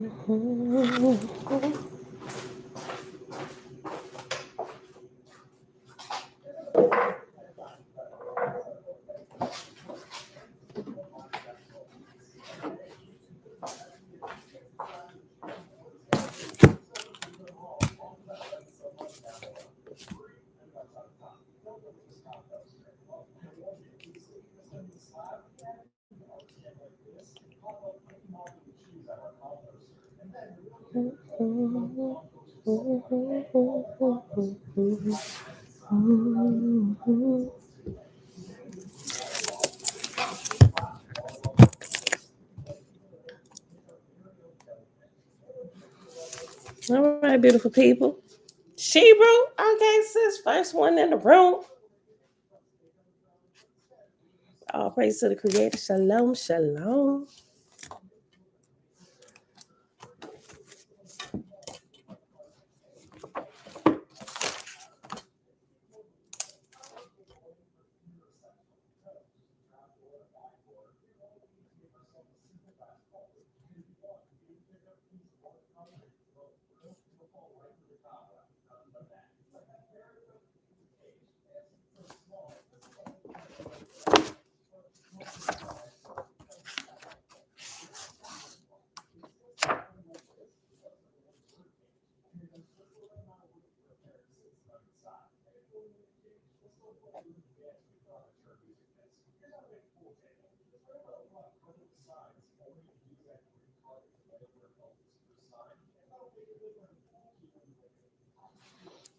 All right, beautiful people. Shebrew, okay, sis, first one in the room. All praise to the Creator. Shalom, shalom.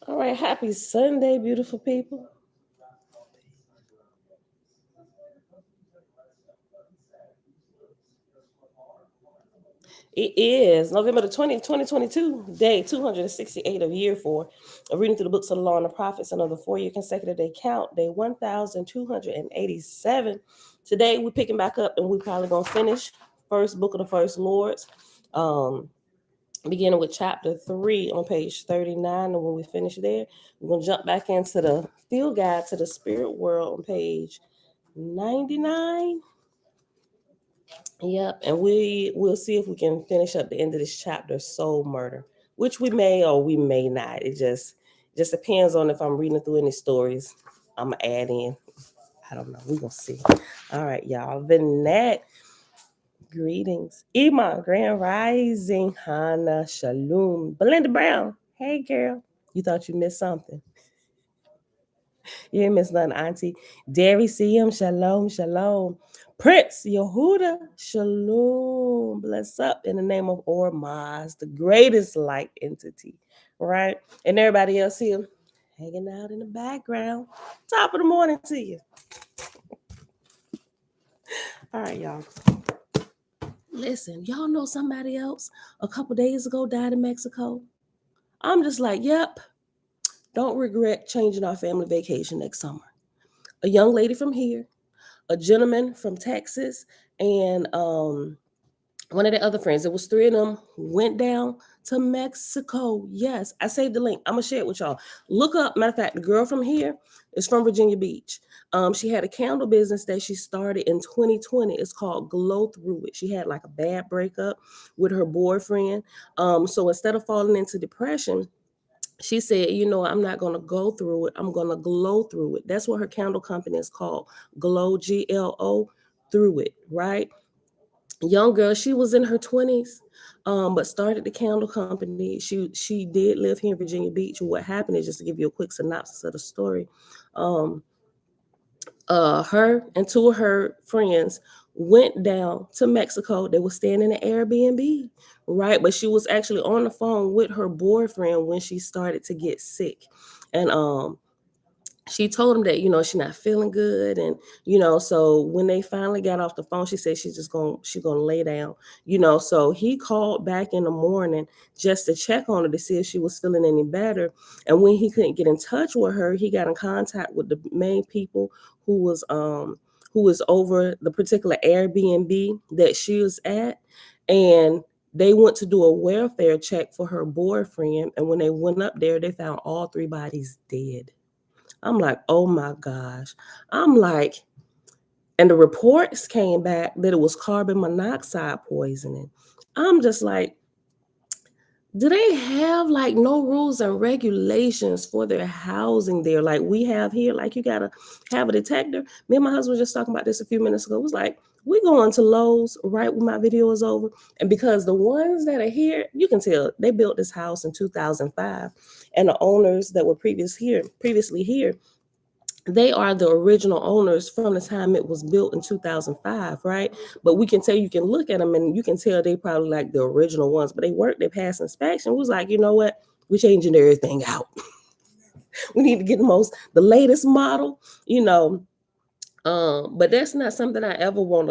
All right, happy Sunday, beautiful people. It is November the 20th, 2022, day 268 of year 4 of reading through the books of the law and the prophets, another 4-year consecutive day count, day 1287. Today we're picking back up and we're probably going to finish first book of the first Lords, beginning with chapter 3 on page 39. And when we finish there, we're going to jump back into the field guide to the spirit world on page 99. Yep, and we'll see if we can finish up the end of this chapter, soul murder, which we may or we may not. It just depends on if I'm reading through any stories I'm gonna add in. I don't know. We're gonna see. All right, y'all. Vinette, greetings. Iman, Grand Rising, Hannah, Shalom, Belinda Brown. Hey, girl. You thought you missed something? You ain't miss nothing, Auntie. Derry CM, Shalom, Shalom. Prince Yehuda, Shalom. Bless up in the name of Ormaz, the greatest light entity, right? And everybody else here hanging out in the background. Top of the morning to you. All right, y'all. Listen, y'all know somebody else a couple days ago died in Mexico? I'm just like, yep, don't regret changing our family vacation next summer. A young lady from here, a gentleman from Texas, and one of the other friends. It was 3 of them went down to Mexico. Yes, I saved the link. I'm gonna share it with y'all. Look up. Matter of fact, the girl from here is from Virginia Beach. She had a candle business that she started in 2020. It's called Glow Through It. She had like a bad breakup with her boyfriend. So instead of falling into depression, she said, you know, I'm not going to go through it. I'm going to glow through it. That's what her candle company is called. Glow, Glo, through it, right? Young girl, she was in her 20s, but started the candle company. She did live here in Virginia Beach. What happened is, just to give you a quick synopsis of the story, her and 2 of her friends went down to Mexico. They were staying in an Airbnb, right? But she was actually on the phone with her boyfriend when she started to get sick. And she told him that, you know, she's not feeling good. And, you know, so when they finally got off the phone, she said she's gonna lay down, you know. So he called back in the morning just to check on her to see if she was feeling any better. And when he couldn't get in touch with her, he got in contact with the main people who was over the particular Airbnb that she was at. And they went to do a welfare check for her boyfriend. And when they went up there, they found all 3 bodies dead. I'm like, oh my gosh. I'm like, and the reports came back that it was carbon monoxide poisoning. I'm just like, Do they have like no rules and regulations for their housing there like we have here? Like you gotta have a detector. Me and my husband were just talking about this a few minutes ago. It was like we going to Lowe's right when my video is over, and because the ones that are here, you can tell they built this house in 2005, and the owners that were previously here, they are the original owners from the time it was built in 2005, right? But we can tell, you can look at them and you can tell they probably like the original ones, but they worked, they passed inspection. We was like, you know what? We're changing everything out. We need to get the latest model, you know. But that's not something I ever want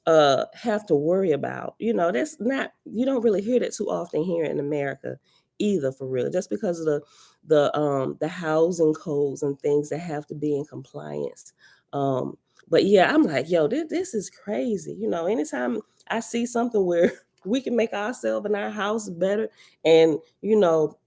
to have to worry about. You know, that's not, you don't really hear that too often here in America either, for real. Just because of the housing codes and things that have to be in compliance. But yeah, I'm like, yo, this is crazy. You know, anytime I see something where we can make ourselves and our house better, and you know,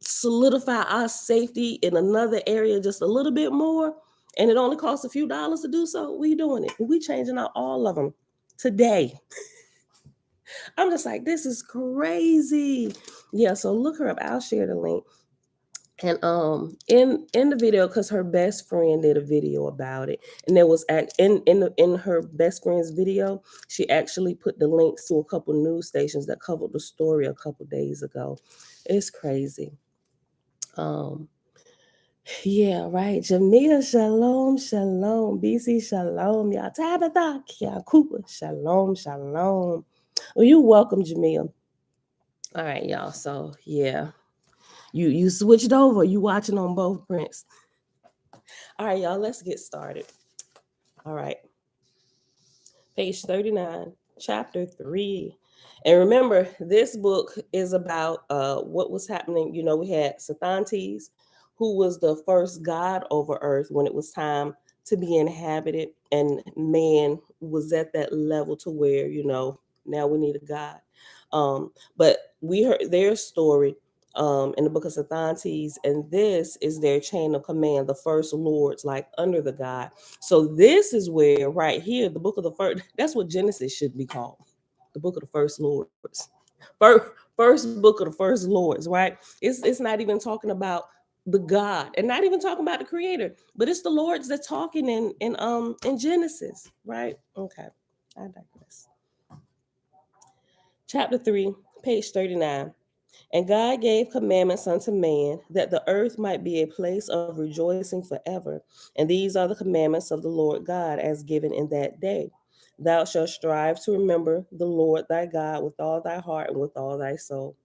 solidify our safety in another area just a little bit more, and it only costs a few dollars to do so, we doing it. We changing out all of them today. I'm just like, this is crazy. Yeah, so look her up. I'll share the link. And in the video, because her best friend did a video about it, and there was in her best friend's video, she actually put the links to a couple news stations that covered the story a couple days ago. It's crazy. um Yeah, right. Jamia, shalom, shalom. BC, shalom. Y'all, Tabitha, y'all, Cooper, shalom, shalom. Well, you welcome, Jamia. All right, y'all. So yeah, you switched over. You watching on both prints. All right, y'all. Let's get started. All right, page 39, chapter 3. And remember, this book is about what was happening. You know, we had Sathantes, who was the first god over earth when it was time to be inhabited, and man was at that level to where, you know, now we need a god. But we heard their story in the book of Sathantes, and this is their chain of command, the first lords, like under the god. So this is where, right here, the book of the first, that's what Genesis should be called. The book of the first lords. First book of the first lords, right? It's not even talking about the God, and not even talking about the creator, but it's the lords that's talking in Genesis, right? Okay. I digress. Chapter 3, page 39. And God gave commandments unto man that the earth might be a place of rejoicing forever. And these are the commandments of the Lord God as given in that day. Thou shalt strive to remember the Lord thy God with all thy heart and with all thy soul.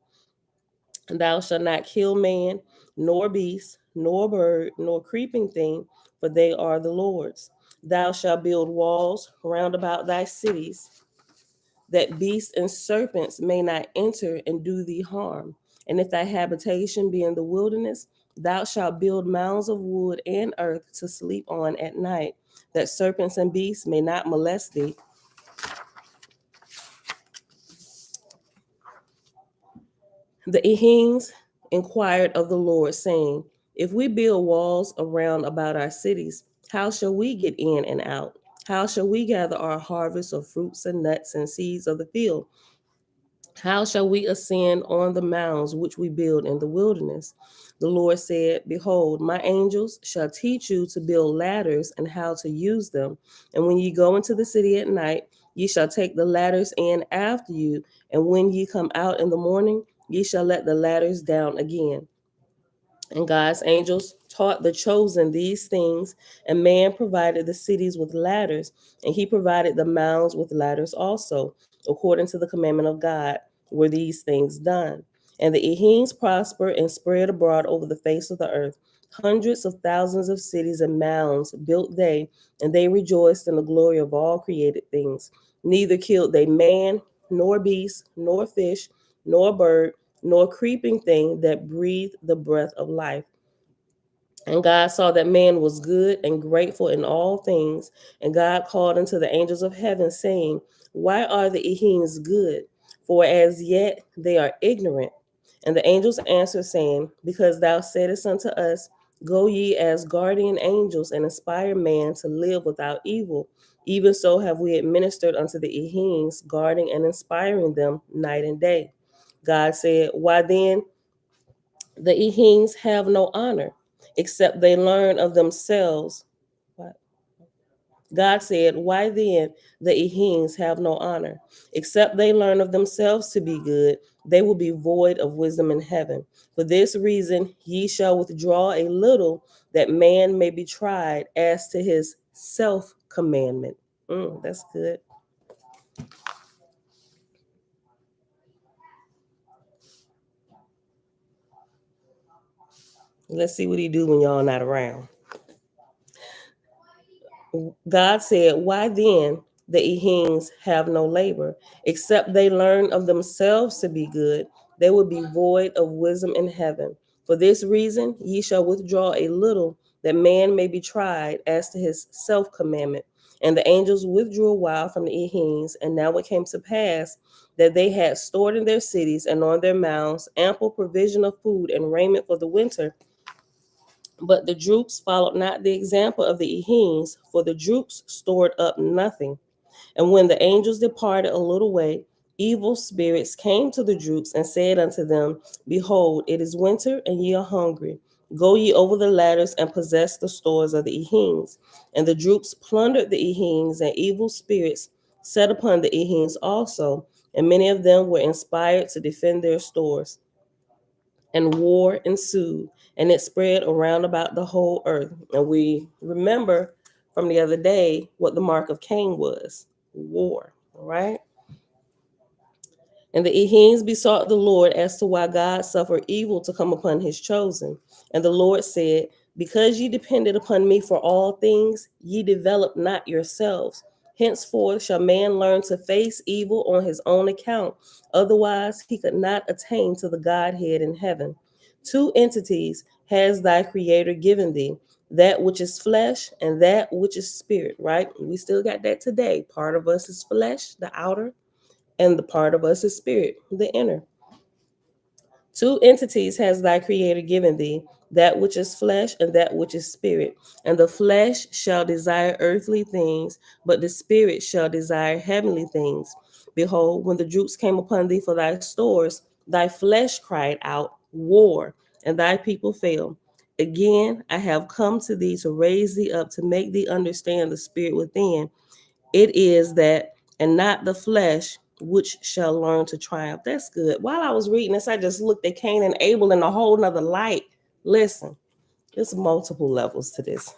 And thou shalt not kill man, nor beast, nor bird, nor creeping thing, for they are the Lord's. Thou shalt build walls round about thy cities, that beasts and serpents may not enter and do thee harm. And if thy habitation be in the wilderness, thou shalt build mounds of wood and earth to sleep on at night, that serpents and beasts may not molest thee. The Ehings inquired of the Lord, saying, if we build walls around about our cities, how shall we get in and out? How shall we gather our harvest of fruits and nuts and seeds of the field? How shall we ascend on the mounds which we build in the wilderness? The Lord said, behold, my angels shall teach you to build ladders and how to use them. And when ye go into the city at night, ye shall take the ladders in after you. And when ye come out in the morning, ye shall let the ladders down again. And God's angels taught the chosen these things, and man provided the cities with ladders, and he provided the mounds with ladders also. According to the commandment of God, were these things done. And the Ehims prospered and spread abroad over the face of the earth. Hundreds of thousands of cities and mounds built they, and they rejoiced in the glory of all created things. Neither killed they man, nor beast, nor fish, nor bird, nor creeping thing that breathed the breath of life. And God saw that man was good and grateful in all things. And God called unto the angels of heaven, saying, why are the Ehims good? For as yet they are ignorant. And the angels answered, saying, because thou saidest unto us, go ye as guardian angels and inspire man to live without evil. Even so have we administered unto the Ehims, guarding and inspiring them night and day. God said, why then the Ehings have no honor, except they learn of themselves. What? God said, why then the Ehings have no honor, except they learn of themselves to be good, they will be void of wisdom in heaven. For this reason, ye shall withdraw a little, that man may be tried as to his self-commandment. That's good. Let's see what he do when y'all not around. God said, why then the Ehings have no labor, except they learn of themselves to be good, they will be void of wisdom in heaven. For this reason, ye shall withdraw a little, that man may be tried as to his self-commandment. And the angels withdrew a while from the Ehings, and now it came to pass that they had stored in their cities and on their mounds ample provision of food and raiment for the winter. But the Droops followed not the example of the Ehings, for the Droops stored up nothing. And when the angels departed a little way, evil spirits came to the Droops and said unto them, behold, it is winter, and ye are hungry. Go ye over the ladders and possess the stores of the Ehings. And the Droops plundered the Ehings, and evil spirits set upon the Ehings also, and many of them were inspired to defend their stores. And war ensued, and it spread around about the whole earth. And we remember from the other day what the mark of Cain was: war, right? And the Ehings besought the Lord as to why God suffered evil to come upon his chosen. And the Lord said, because ye depended upon me for all things, ye developed not yourselves. Henceforth shall man learn to face evil on his own account. Otherwise, he could not attain to the Godhead in heaven. Two entities has thy Creator given thee, that which is flesh and that which is spirit, right? We still got that today. Part of us is flesh, the outer, and the part of us is spirit, the inner. Two entities has thy Creator given thee, that which is flesh and that which is spirit. And the flesh shall desire earthly things, but the spirit shall desire heavenly things. Behold, when the Droops came upon thee for thy stores, thy flesh cried out, war, and thy people fell. Again, I have come to thee to raise thee up, to make thee understand the spirit within. It is that, and not the flesh, which shall learn to triumph. That's good. While I was reading this, I just looked at Cain and Abel in a whole nother light. Listen, there's multiple levels to this.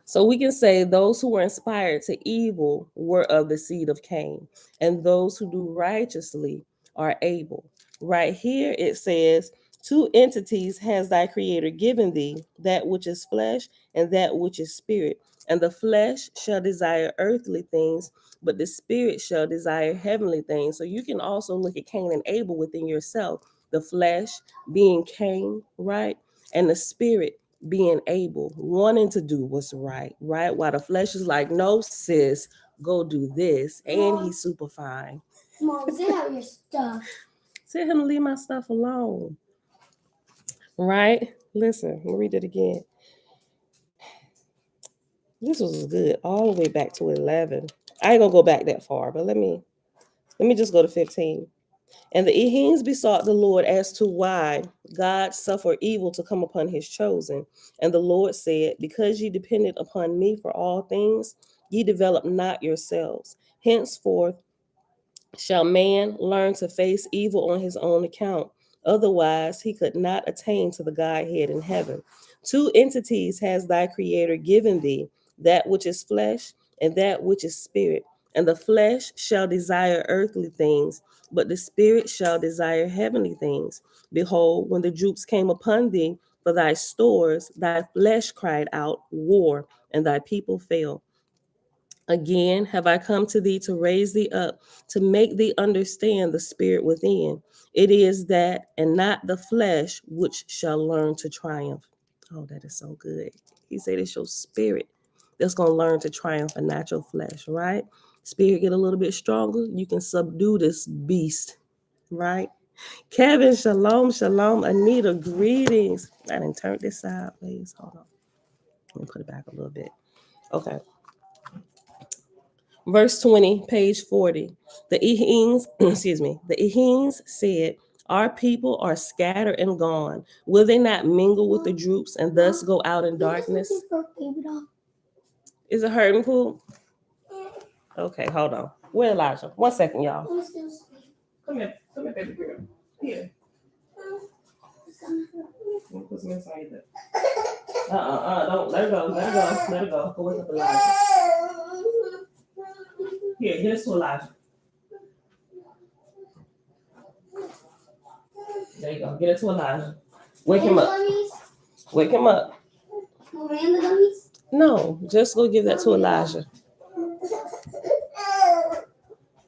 So we can say those who were inspired to evil were of the seed of Cain, and those who do righteously are Abel. Right here it says, two entities has thy Creator given thee, that which is flesh and that which is spirit. And the flesh shall desire earthly things, but the spirit shall desire heavenly things. So you can also look at Cain and Abel within yourself. The flesh being Cain, right? And the spirit being Abel, wanting to do what's right, right? While the flesh is like, no, sis, go do this. And he's super fine. Mom, sit out your stuff. Tell him to leave my stuff alone. Right? Listen, let me read it again. This was good all the way back to 11. I ain't gonna go back that far, but let me just go to 15. And the Ehings besought the Lord as to why God suffered evil to come upon his chosen. And the Lord said, because ye depended upon me for all things, ye developed not yourselves. Henceforth shall man learn to face evil on his own account. Otherwise, he could not attain to the Godhead in heaven. Two entities has thy Creator given thee, that which is flesh and that which is spirit. And the flesh shall desire earthly things, but the spirit shall desire heavenly things. Behold, when the Droops came upon thee for thy stores, thy flesh cried out, war, and thy people fell. Again, have I come to thee to raise thee up, to make thee understand the spirit within. It is that, and not the flesh, which shall learn to triumph. Oh, that is so good. He said it's your spirit that's going to learn to triumph and not your flesh, right? Spirit get a little bit stronger, you can subdue this beast, right? Kevin, shalom, shalom. Anita, greetings. I didn't turn this sideways. Hold on. Let me put it back a little bit. Okay. Verse 20, page 40. The Ehines, excuse me, the Ehines said, our people are scattered and gone. Will they not mingle with the droops and thus go out in darkness? Is it hurting, Pooh? Okay, hold on. Where Elijah? 1 second, y'all. Come here, baby girl. Here. Let me put some inside there. Don't let her go. Let her go. Let her go. Go wake up Elijah. Here, get us to Elijah. There you go. Get it to Elijah. Wake him up. Wake him up. No, just go give that to Elijah.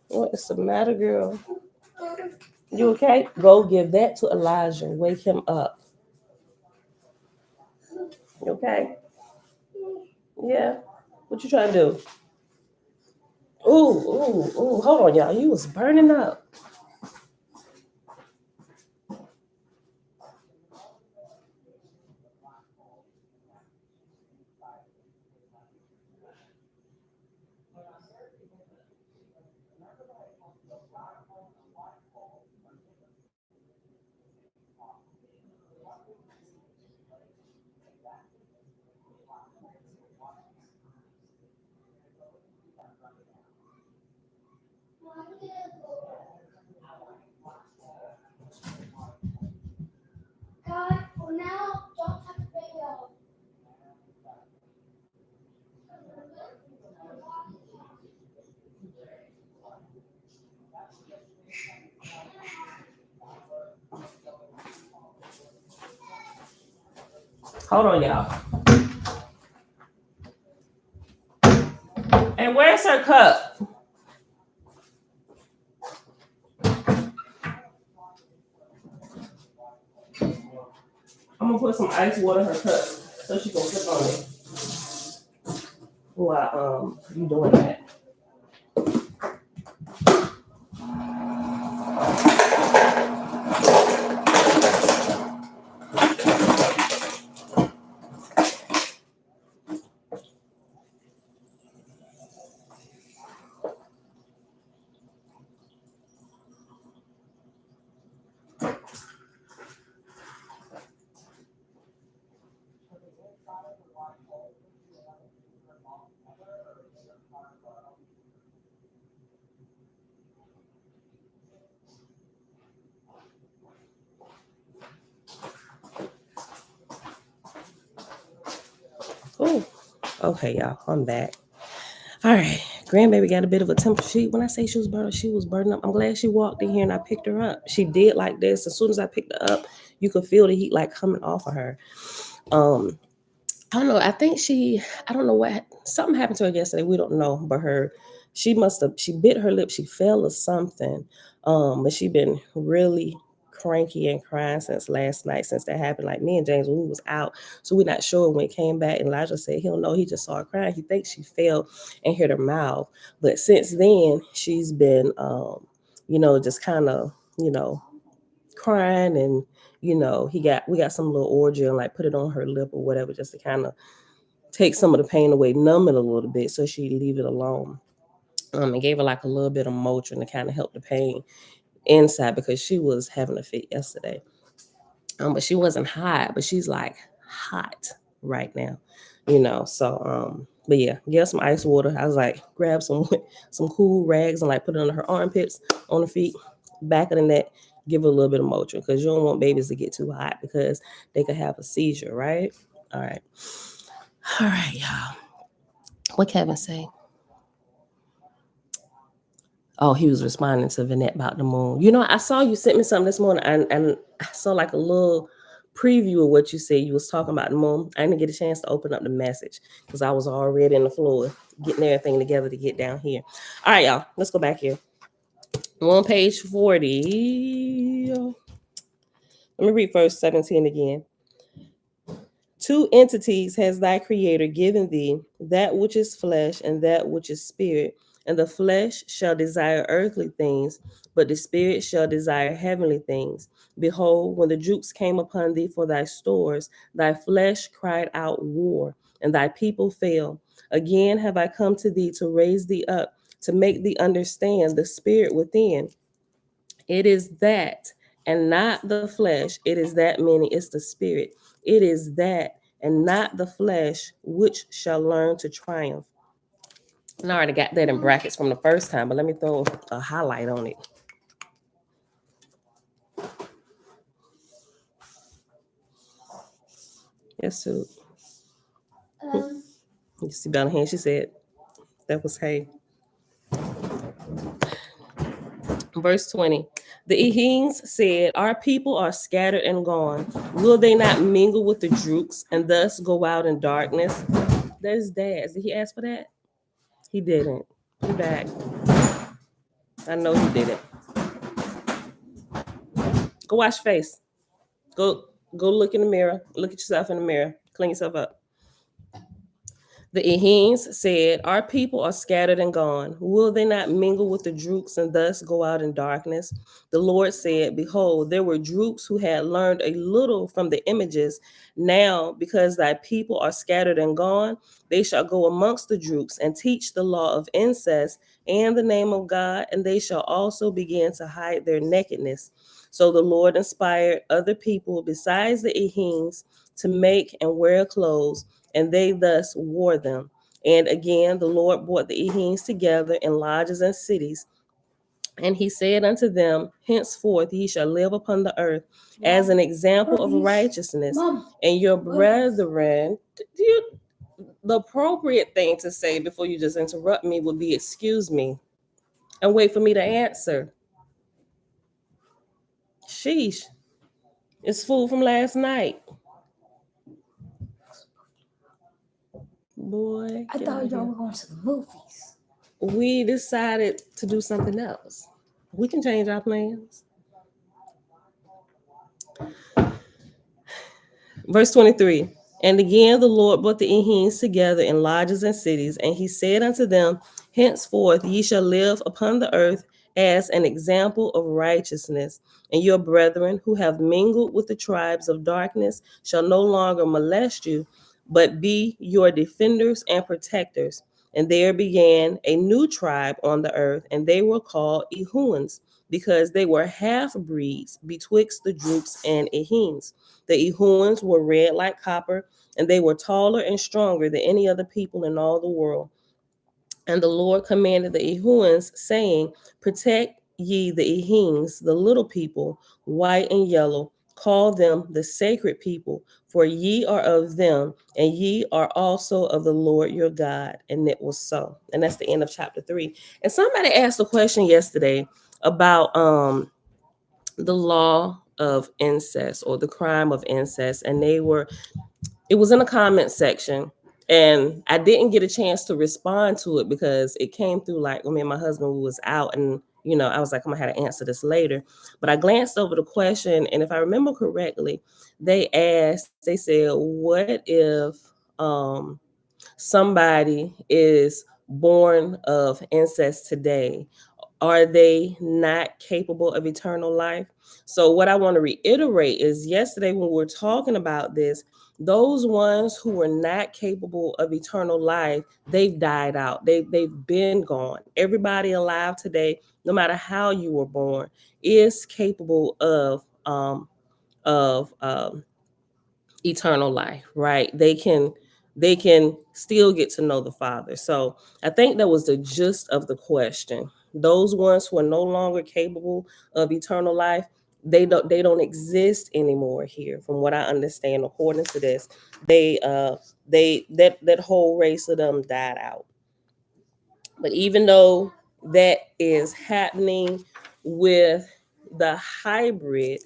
What is the matter, girl? You okay? Go give that to Elijah. Wake him up. You okay? Yeah. What you trying to do? Ooh. Hold on, y'all. You was burning up. Hold on, y'all. And where's her cup? I'm gonna put some ice water in her cup so she can sip on it. While you doing that. Oh, okay, y'all. I'm back. All right. Grandbaby got a bit of a temper. When I say she was burning up. I'm glad she walked in here and I picked her up. She did like this. As soon as I picked her up, you could feel the heat like coming off of her. I don't know. I don't know what, something happened to her yesterday. We don't know, but she bit her lip. She fell or something. But she been really cranky and crying since last night, since that happened. Like me and James, when we was out, so we're not sure when it came back. And Elijah said he don't know. He just saw her crying. He thinks she fell and hit her mouth. But since then, she's been, just kind of, crying and we got some little orgy and like put it on her lip or whatever just to kind of take some of the pain away, numb it a little bit so she leave it alone. And gave her like a little bit of Motrin to kind of help the pain inside because she was having a fit yesterday. But she wasn't hot, but she's like hot right now, So but yeah, get her some ice water. I was like, grab some cool rags and like put it on her armpits, on her feet, back of the neck, give her a little bit of Motrin because you don't want babies to get too hot because they could have a seizure, right? All right, y'all. What Kevin say? Oh, he was responding to Vanette about the moon. I saw you sent me something this morning, and I saw like a little preview of what you said. You was talking about the moon. I didn't get a chance to open up the message because I was already in the floor getting everything together to get down here. All right, y'all. Let's go back here. On page 40. Let me read verse 17 again. 2 entities has thy creator given thee, that which is flesh and that which is spirit. And the flesh shall desire earthly things, but the spirit shall desire heavenly things. Behold, when the Jukes came upon thee for thy stores, thy flesh cried out war, and thy people fell. Again have I come to thee to raise thee up, to make thee understand the spirit within. It is that and not the flesh. It is that, meaning it's the spirit. It is that and not the flesh which shall learn to triumph. And I already got that in brackets from the first time, but let me throw a highlight on it. Yes, so you see down the hand, she said that was hey. Verse 20. The Ehines said, our people are scattered and gone. Will they not mingle with the Drooks and thus go out in darkness? There's Dad. Did he ask for that? He didn't. He back. I know he didn't. Go wash face. Go look in the mirror. Look at yourself in the mirror. Clean yourself up. The Ehines said, our people are scattered and gone. Will they not mingle with the Drooks and thus go out in darkness? The Lord said, behold, there were Drooks who had learned a little from the images. Now, because thy people are scattered and gone, they shall go amongst the Drooks and teach the law of incest and the name of God, and they shall also begin to hide their nakedness. So the Lord inspired other people besides the Ehines to make and wear clothes, and they thus wore them. And again, the Lord brought the Ehines together in lodges and cities. And he said unto them, henceforth ye shall live upon the earth as an example of righteousness. And your brethren, the appropriate thing to say before you just interrupt me would be, excuse me, and wait for me to answer. Sheesh. It's food from last night. Boy, I thought y'all were going to the movies. We decided to do something else. We can change our plans. Verse 23. And again the Lord brought the Ehines together in lodges and cities, and he said unto them, henceforth ye shall live upon the earth as an example of righteousness. And your brethren who have mingled with the tribes of darkness shall no longer molest you, but be your defenders and protectors. And there began a new tribe on the earth, and they were called Ehuans, because they were half breeds betwixt the Drooks and Ehines. The Ehuans were red like copper, and they were taller and stronger than any other people in all the world. And the Lord commanded the Ehuans, saying, protect ye the Ehines, the little people, white and yellow. Call them the sacred people, for ye are of them, and ye are also of the Lord your God. And it was so. And that's the end of chapter 3. And somebody asked a question yesterday about the law of incest or the crime of incest, and it was in the comment section, and I didn't get a chance to respond to it because it came through like when me and my husband was out, and I was like, I'm gonna have to answer this later. But I glanced over the question, and if I remember correctly, they said, what if somebody is born of incest today? Are they not capable of eternal life? So what I want to reiterate is yesterday when we were talking about this, those ones who were not capable of eternal life, they've died out. They've been gone. Everybody alive today, no matter how you were born, is capable of eternal life, right? They can still get to know the Father. So I think that was the gist of the question. Those ones who are no longer capable of eternal life, they don't exist anymore here, from what I understand. According to this, that whole race of them died out. But even though that is happening with the hybrid,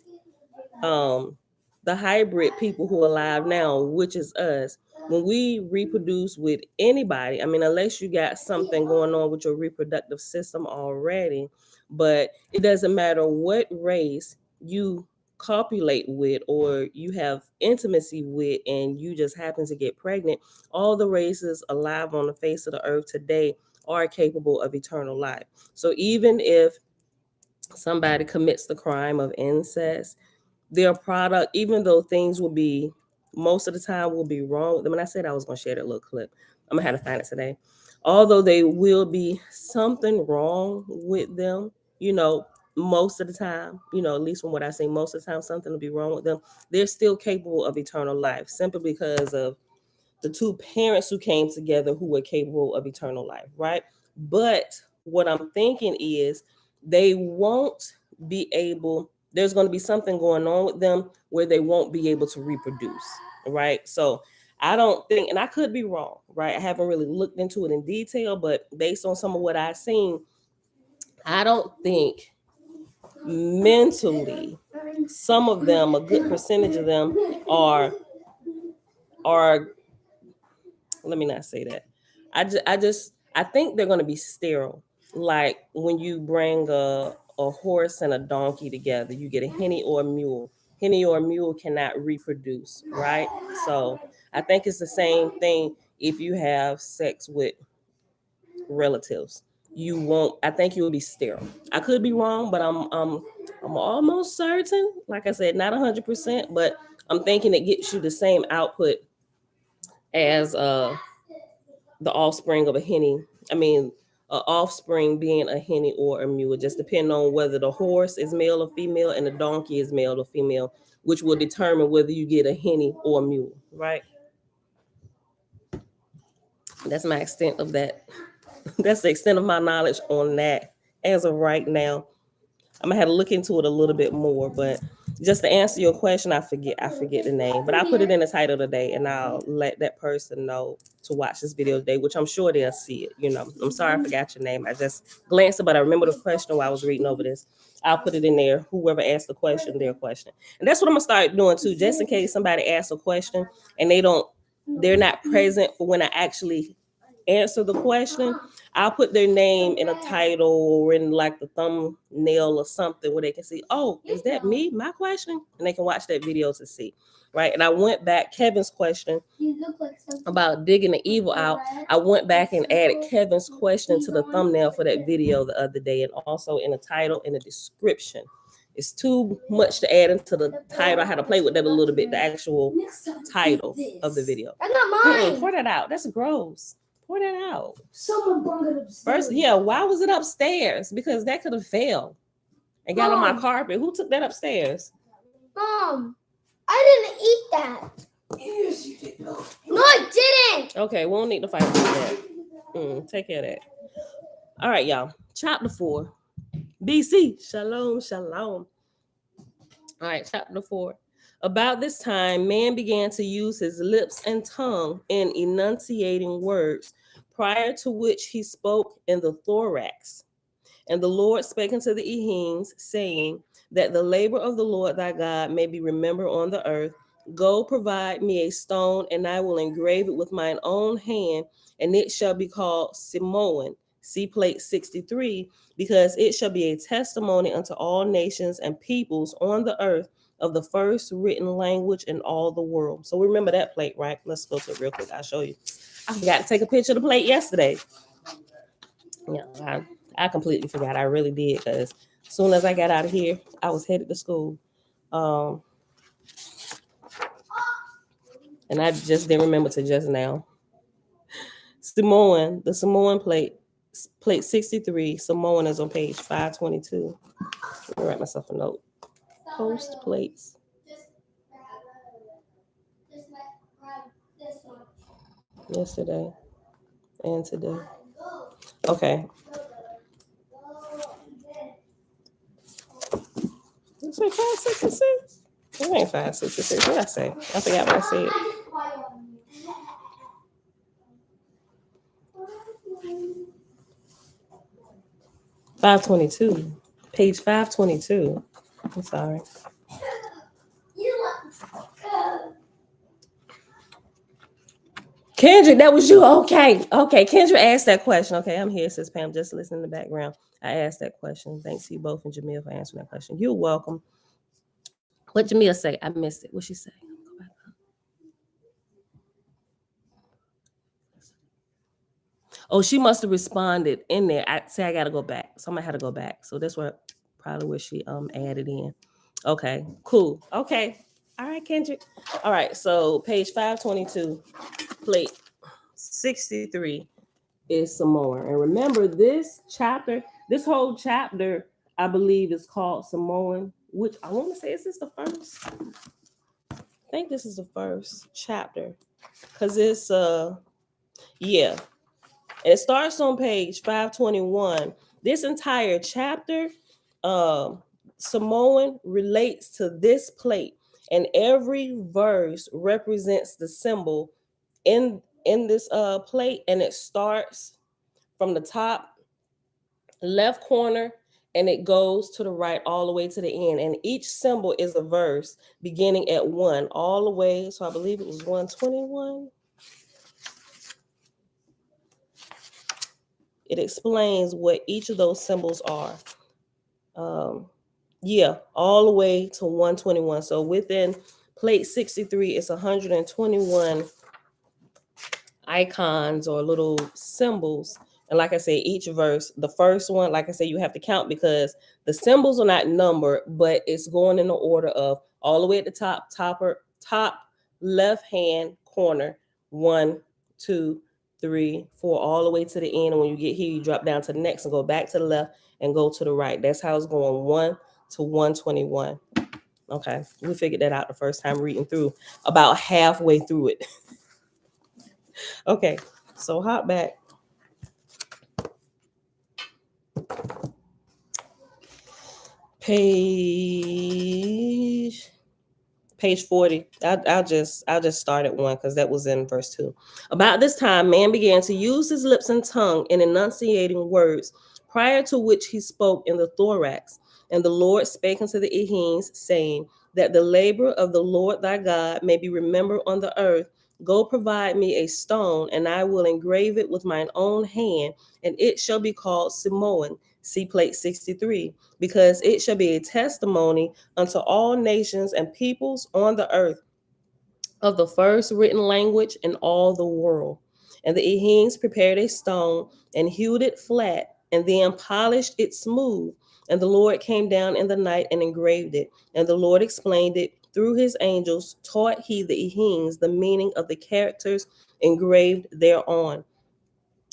um the hybrid people who are alive now, which is us, when we reproduce with anybody, I mean, unless you got something going on with your reproductive system already, but it doesn't matter what race you copulate with or you have intimacy with and you just happen to get pregnant, all the races alive on the face of the earth today are capable of eternal life. So even if somebody commits the crime of incest, their product, even though things will be, most of the time will be wrong with them. And I said I was going to share that little clip. I'm going to have to find it today. although they will be something wrong with them, most of the time, at least from what I say, most of the time something will be wrong with them. They're still capable of eternal life simply because of the two parents who came together who were capable of eternal life, right? But what I'm thinking is they won't be able, there's going to be something going on with them where they won't be able to reproduce, right? So I don't think, and I could be wrong, right? I haven't really looked into it in detail, but based on some of what I've seen, I don't think mentally some of them, a good percentage of them are let me not say that. I think they're going to be sterile. Like when you bring a horse and a donkey together, you get a henny or a mule. Henny or a mule cannot reproduce, right? So I think it's the same thing if you have sex with relatives. You won't. I think you'll be sterile. I could be wrong, but I'm almost certain. Like I said, not 100%, but I'm thinking it gets you the same output as the offspring of a henny. I mean, offspring being a henny or a mule. It just depends on whether the horse is male or female and the donkey is male or female, which will determine whether you get a henny or a mule, right? That's my extent of that. That's the extent of my knowledge on that as of right now. I'm gonna have to look into it a little bit more, but just to answer your question, I forget the name, but I put it in the title today, and I'll let that person know to watch this video today, which I'm sure they'll see it. I'm sorry I forgot your name. I just glanced it, but I remember the question while I was reading over this. I'll put it in there. Whoever asked the question, their question, and that's what I'm gonna start doing too, just in case somebody asks a question and they're not present for when I actually answer the question. I'll put their name in a title or in like the thumbnail or something where they can see, oh, is that me? My question? And they can watch that video to see. Right. And I went back, Kevin's question about digging the evil out. I went back and added Kevin's question to the thumbnail for that video the other day, and also in the title and the description. It's too much to add into the title. I had to play with that a little bit, the actual title of the video. That's not mine. Pour that out. That's gross. Pour that out. Someone brought it upstairs. First, yeah, why was it upstairs? Because that could have fell and got on my carpet. Who took that upstairs? Mom, I didn't eat that. Yes, you did. No, I didn't. Okay, we don't need to fight about that. Take care of that. All right, y'all. Chapter 4. BC. Shalom, shalom. All right, chapter 4. About this time, man began to use his lips and tongue in enunciating words, prior to which he spoke in the thorax. And the Lord spake unto the Ehims, saying, that the labor of the Lord thy God may be remembered on the earth. Go provide me a stone, and I will engrave it with mine own hand, and it shall be called Simoan. See plate 63, because it shall be a testimony unto all nations and peoples on the earth of the first written language in all the world. So remember that plate, right? Let's go to it real quick. I'll show you. I forgot to take a picture of the plate yesterday. Yeah, I completely forgot. I really did, because as soon as I got out of here, I was headed to school. And I just didn't remember to just now. Samoan, the Samoan plate 63. Samoan is on page 522. Let me write myself a note. Post plates. Yesterday and today. Okay. It's like 566. It ain't 566. What did I say? I forgot what I said. 522. Page 522. I'm sorry. Kendra, that was you. Okay. Kendra asked that question. Okay, I'm here, says Pam. Just listen in the background. I asked that question. Thanks to you both and Jamil for answering that question. You're welcome. What Jamil say? I missed it. What she say? Oh, she must have responded in there. I got to go back. Somebody had to go back. So that's probably where she added in. Okay, cool. Okay. All right, Kendrick. All right, so page 522, plate 63. is Samoan. And remember, this whole chapter, I believe, is called Samoan, which I want to say, is this the first? I think this is the first chapter. Because it's, yeah. And it starts on page 521. This entire chapter, Samoan relates to this plate. And every verse represents the symbol in this plate, and it starts from the top left corner and it goes to the right all the way to the end, and each symbol is a verse beginning at 1 all the way, so I believe it was 121. It explains what each of those symbols are. Yeah, all the way to 121. So within plate 63, it's 121 icons or little symbols. And like I said, each verse, the first one, like I said, you have to count because the symbols are not numbered, but it's going in the order of all the way at the top left hand corner, 1, 2, 3, 4, all the way to the end. And when you get here, you drop down to the next and go back to the left and go to the right. That's how it's going, 1 to 121. Okay, we figured that out the first time reading through, about halfway through it. Okay, so hop back. Page 40. I'll just start at 1 because that was in verse 2. About this time, man began to use his lips and tongue in enunciating words, prior to which he spoke in the thorax. And the Lord spake unto the Ehims, saying, that the labor of the Lord thy God may be remembered on the earth. Go provide me a stone, and I will engrave it with mine own hand, and it shall be called Samoan. See plate 63, because it shall be a testimony unto all nations and peoples on the earth of the first written language in all the world. And the Ehims prepared a stone and hewed it flat, and then polished it smooth. And the Lord came down in the night and engraved it. And the Lord explained it through his angels, taught he the Ehims the meaning of the characters engraved thereon.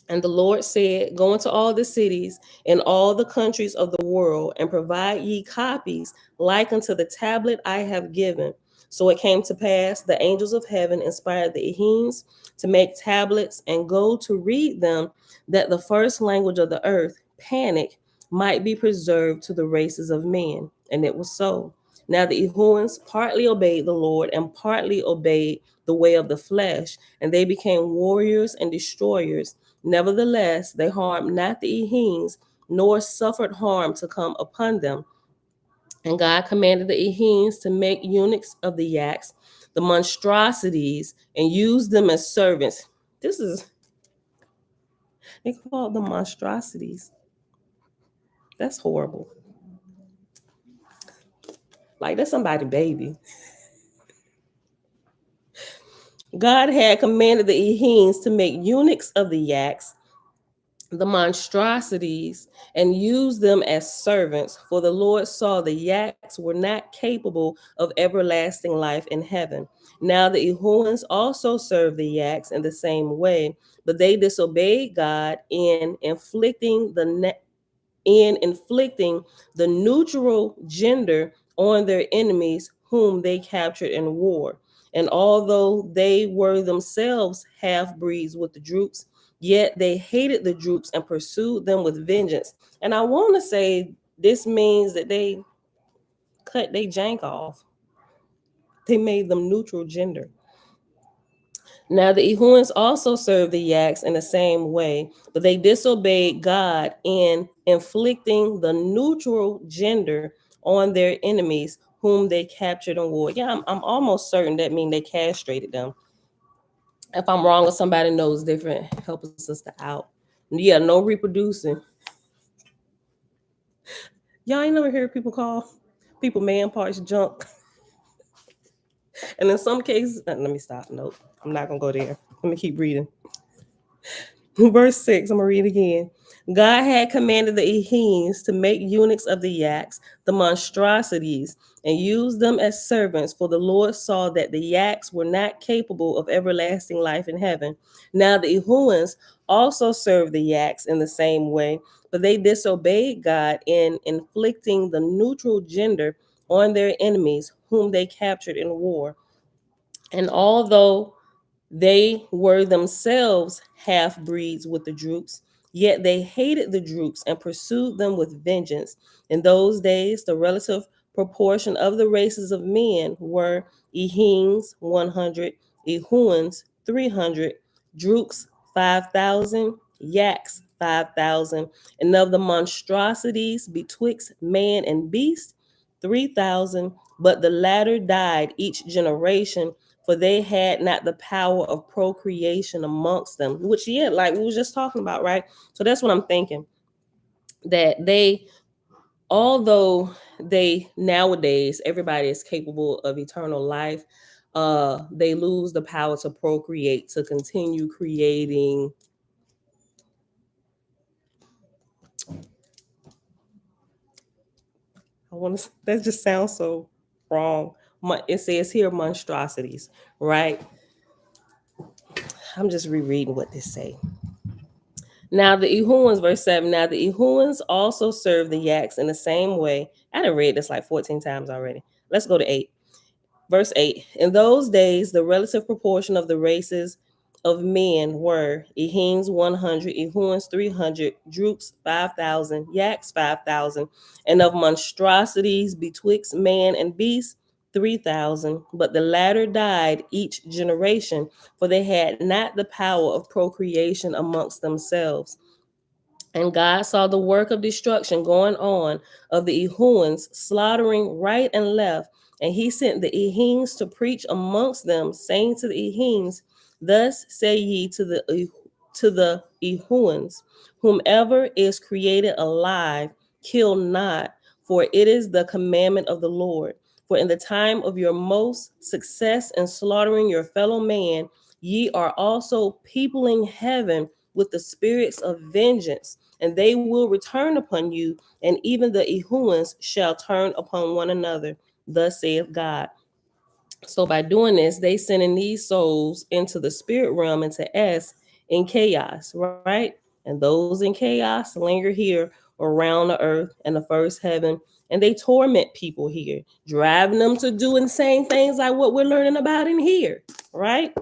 And the Lord said, go into all the cities and all the countries of the world, and provide ye copies like unto the tablet I have given. So it came to pass, the angels of heaven inspired the Ehims to make tablets and go to read them, that the first language of the earth, Panic, might be preserved to the races of men. And it was so. Now the Ehuans partly obeyed the Lord and partly obeyed the way of the flesh, and they became warriors and destroyers. Nevertheless, they harmed not the Ehims, nor suffered harm to come upon them. And God commanded the Ehims to make eunuchs of the yaks, the monstrosities, and use them as servants. They call them monstrosities. That's horrible. Like, that's somebody's baby. God had commanded the Ehims to make eunuchs of the yaks, the monstrosities, and use them as servants, for the Lord saw the yaks were not capable of everlasting life in heaven. Now the Ehuans also served the yaks in the same way, but they disobeyed God in inflicting the neutral gender on their enemies whom they captured in war. And although they were themselves half breeds with the Droops, yet they hated the Droops and pursued them with vengeance. And I want to say this means that they cut their jank off. They made them neutral gender. Now the Ehuans also served the yaks in the same way, but they disobeyed God in inflicting the neutral gender on their enemies whom they captured in war. Yeah, I'm almost certain that means they castrated them. If I'm wrong or somebody knows different, help a sister out. Yeah, no reproducing. Y'all ain't never heard people call people man parts junk. And in some cases, let me stop. Nope, I'm not gonna go there. Let me keep reading. Verse 6, I'm going to read again. God had commanded the Ehenes to make eunuchs of the yaks, the monstrosities, and use them as servants, for the Lord saw that the yaks were not capable of everlasting life in heaven. Now the Ehuans also served the yaks in the same way, but they disobeyed God in inflicting the neutral gender on their enemies, whom they captured in war. And although they were themselves half breeds with the Droops, yet they hated the Droops and pursued them with vengeance. In those days, the relative proportion of the races of men were Ehenes 100, Ehuans 300, Droops 5,000, Yaks 5,000, and of the monstrosities betwixt man and beast 3,000. But the latter died each generation, for they had not the power of procreation amongst them, which, yeah, like we was just talking about, right? So that's what I'm thinking, that they, although they nowadays everybody is capable of eternal life, they lose the power to procreate, to continue creating. I want to, that just sounds so wrong. It says here monstrosities, right? I'm just rereading what this say. Now the Ehuans, verse 7. Now the Ehuans also serve the yaks in the same way. I done read this like 14 times already. Let's go to 8. Verse 8. In those days, the relative proportion of the races of men were Ehenes 100, Ehuans 300, Droops 5,000, Yaks 5,000, and of monstrosities betwixt man and beast 3,000. But the latter died each generation, for they had not the power of procreation amongst themselves. And God saw the work of destruction going on of the Ehuans, slaughtering right and left. And he sent the Ehenes to preach amongst them, saying to the Ehenes, thus say ye to the Ehuans, whomever is created alive, kill not, for it is the commandment of the Lord. For in the time of your most success in slaughtering your fellow man, ye are also peopling heaven with the spirits of vengeance, and they will return upon you, and even the Ehuans shall turn upon one another. Thus saith God. So by doing this, they sending these souls into the spirit realm, into S, in chaos, right? And those in chaos linger here around the earth and the first heaven, and they torment people here, driving them to do insane things like what we're learning about in here, right?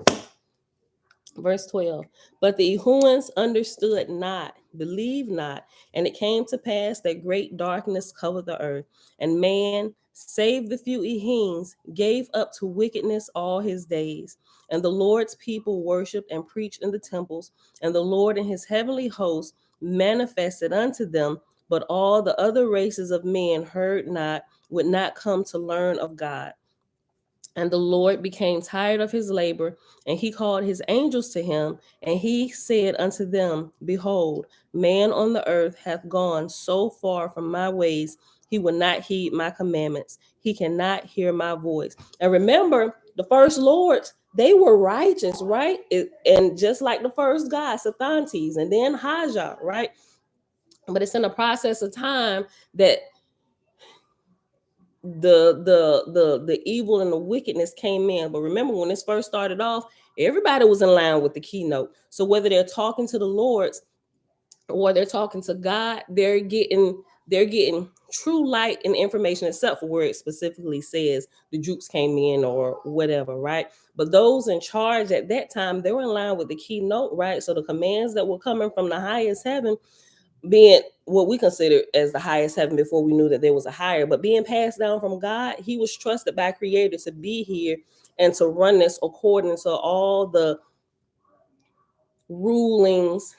Verse 12. But the Ehuans understood not, believed not, and it came to pass that great darkness covered the earth, and man, save the few Ehenes, gave up to wickedness all his days. And the Lord's people worshiped and preached in the temples, and the Lord and his heavenly host manifested unto them. But all the other races of men heard not, would not come to learn of God. And the Lord became tired of his labor, and he called his angels to him, and he said unto them, behold, man on the earth hath gone so far from my ways, he will not heed my commandments. He cannot hear my voice. And remember, the first lords, they were righteous, right? And just like the first guy, Sathantes, and then Hajar, right? But it's in the process of time that the evil and the wickedness came in. But remember, when this first started off, everybody was in line with the keynote. So whether they're talking to the Lords or they're talking to God, they're getting true light and information, except for where it specifically says the Jukes came in or whatever, right? But those in charge at that time, they were in line with the keynote, right? So the commands that were coming from the highest heaven, being what we consider as the highest heaven before we knew that there was a higher, but being passed down from God, he was trusted by Creator to be here and to run this according to all the rulings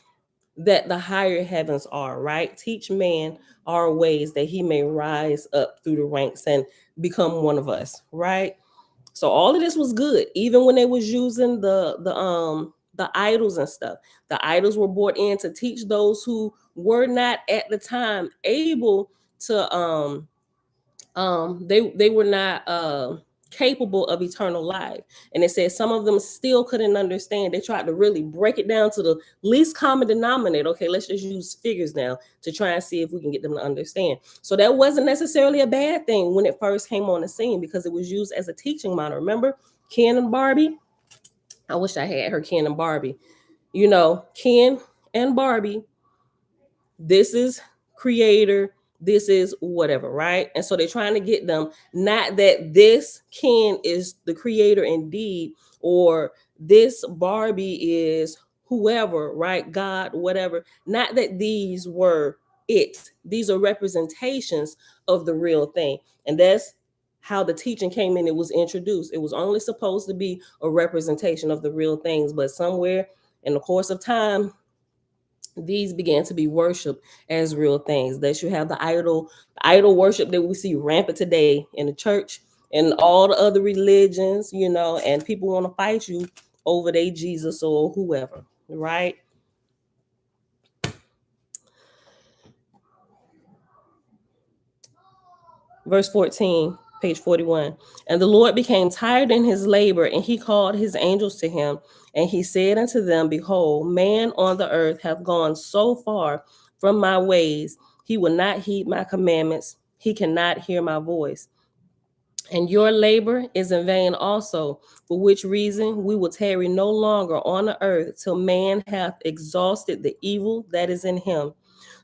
that the higher heavens are, right? Teach man our ways that he may rise up through the ranks and become one of us, right? So all of this was good, even when they was using the idols and stuff. The idols were brought in to teach those who were not at the time able to they were not capable of eternal life. And it says some of them still couldn't understand. They tried to really break it down to the least common denominator. Okay, let's just use figures now to try and see if we can get them to understand. So that wasn't necessarily a bad thing when it first came on the scene, because it was used as a teaching model. Remember Ken and Barbie? I wish I had her Ken and Barbie. You know, Ken and Barbie, this is creator, this is whatever, right? And so they're trying to get them, not that this Ken is the creator indeed, or this Barbie is whoever, right? God, whatever. Not that these were it. These are representations of the real thing. And that's how the teaching came in. It was introduced. It was only supposed to be a representation of the real things, but somewhere in the course of time, these began to be worshipped as real things. That you have the idol worship that we see rampant today in the church and all the other religions, you know, and people want to fight you over their Jesus or whoever, right? Verse 14, page 41. And the Lord became tired in his labor, and he called his angels to him, and he said unto them, Behold, man on the earth hath gone so far from my ways, he will not heed my commandments, he cannot hear my voice. And your labor is in vain also, for which reason we will tarry no longer on the earth till man hath exhausted the evil that is in him.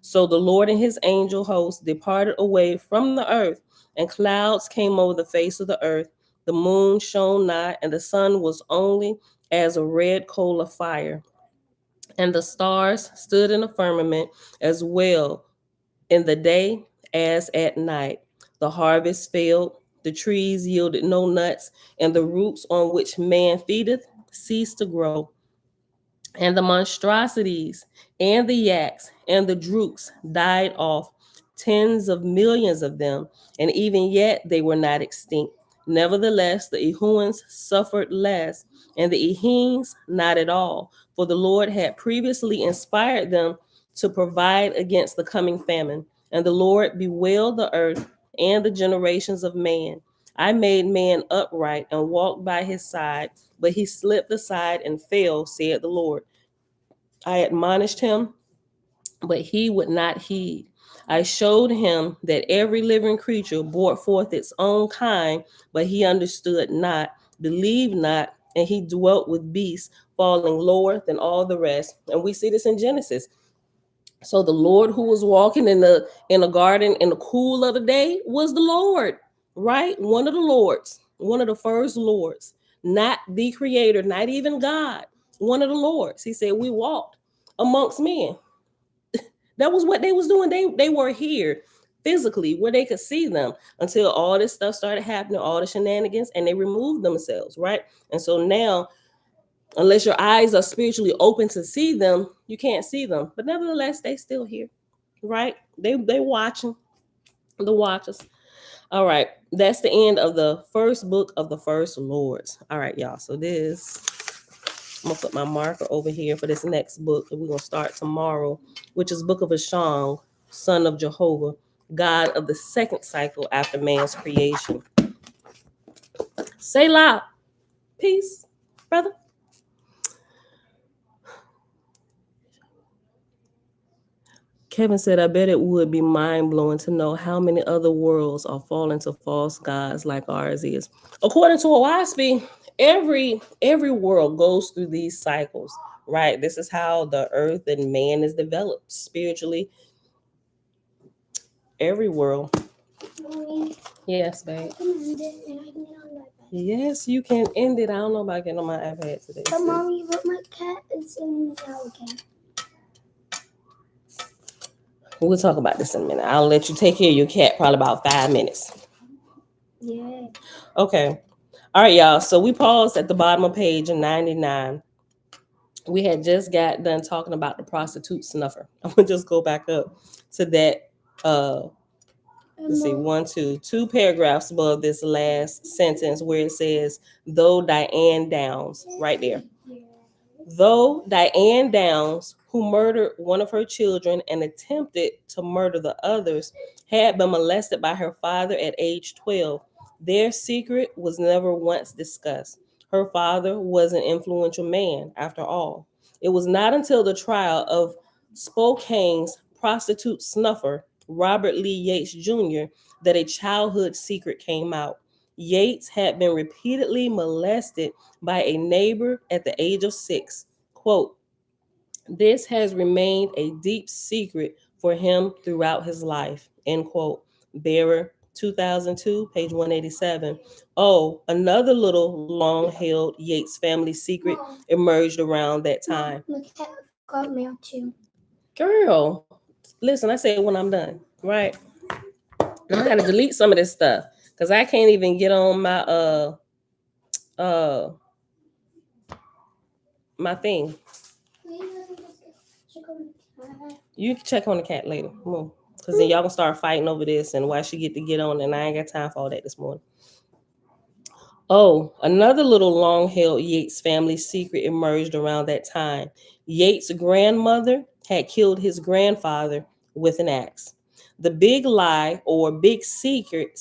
So the Lord and his angel host departed away from the earth, and clouds came over the face of the earth. The moon shone not, and the sun was only as a red coal of fire. And the stars stood in the firmament as well in the day as at night. The harvest failed, the trees yielded no nuts, and the roots on which man feedeth ceased to grow. And the monstrosities and the yaks and the drooks died off, tens of millions of them, and even yet they were not extinct. Nevertheless, the Ehuans suffered less, and the Ehines not at all, for the Lord had previously inspired them to provide against the coming famine. And the Lord bewailed the earth and the generations of man. I made man upright and walked by his side, but he slipped aside and fell, said the Lord. I admonished him, but he would not heed. I showed him that every living creature brought forth its own kind, but he understood not, believed not, and he dwelt with beasts, falling lower than all the rest. And we see this in Genesis. So the Lord who was walking in the garden in the cool of the day was the Lord, right? One of the lords, one of the first lords, not the creator, not even God, one of the lords. He said, we walked amongst men. That was what they was doing. They were here physically where they could see them until all this stuff started happening, all the shenanigans, and they removed themselves, right? And so now, unless your eyes are spiritually open to see them, you can't see them. But nevertheless, they still here, right? They watching the watchers. All right, that's the end of the first book of the first lords. All right, y'all. So this, I'm gonna put my marker over here for this next book that we're gonna start tomorrow, which is Book of Ashong, son of Jehovah, God of the second cycle after man's creation. Say loud. Peace, brother. Kevin said, I bet it would be mind blowing to know how many other worlds are falling to false gods like ours is. According to Oahspe, every world goes through these cycles, right? This is how the earth and man is developed spiritually. Every world. Mommy, Yes, babe. I can end it and I can get on that bed. Yes, you can end it. I don't know about getting on my iPad today. But mommy, but my cat is in the shower again. We'll talk about this in a minute. I'll let you take care of your cat probably about 5 minutes. Yeah. Okay. All right, y'all. So we paused at the bottom of page 99. We had just got done talking about the prostitute snuffer. I'm gonna just go back up to that. Let's see, two paragraphs above this last sentence where it says, though Diane Downs, right there. Though Diane Downs, who murdered one of her children and attempted to murder the others, had been molested by her father at age 12, Their secret was never once discussed. Her father was an influential man, after all. It was not until the trial of Spokane's prostitute snuffer, Robert Lee Yates Jr., that a childhood secret came out. Yates had been repeatedly molested by a neighbor at the age of 6. Quote, this has remained a deep secret for him throughout his life. End quote. Bearer, 2002, page 187. Oh, another little long held Yates family secret emerged around that time. The cat got mail too. Girl, listen, I say when I'm done, right? I gotta delete some of this stuff because I can't even get on my uh my thing. You can check on the cat later. Move. Because then y'all gonna start fighting over this and why she get on, and I ain't got time for all that this morning. Oh, another little long-held Yates family secret emerged around that time. Yates' grandmother had killed his grandfather with an axe. The big lie or big secret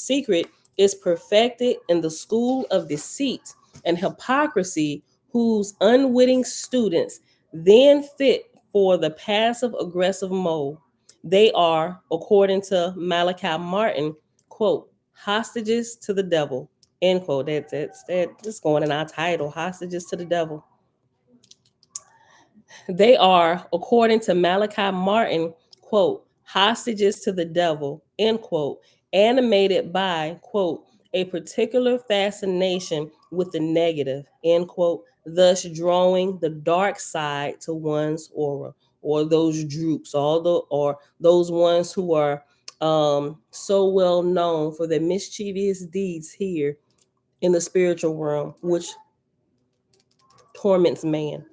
is perfected in the school of deceit and hypocrisy whose unwitting students then fit for the passive aggressive mode. They are, according to Malachi Martin, quote, hostages to the devil. End quote. That's going in our title, hostages to the devil. They are, according to Malachi Martin, quote, hostages to the devil, end quote, animated by, quote, a particular fascination with the negative, end quote, thus drawing the dark side to one's aura, or those droops, or those ones who are so well known for their mischievous deeds here in the spiritual realm, which torments man.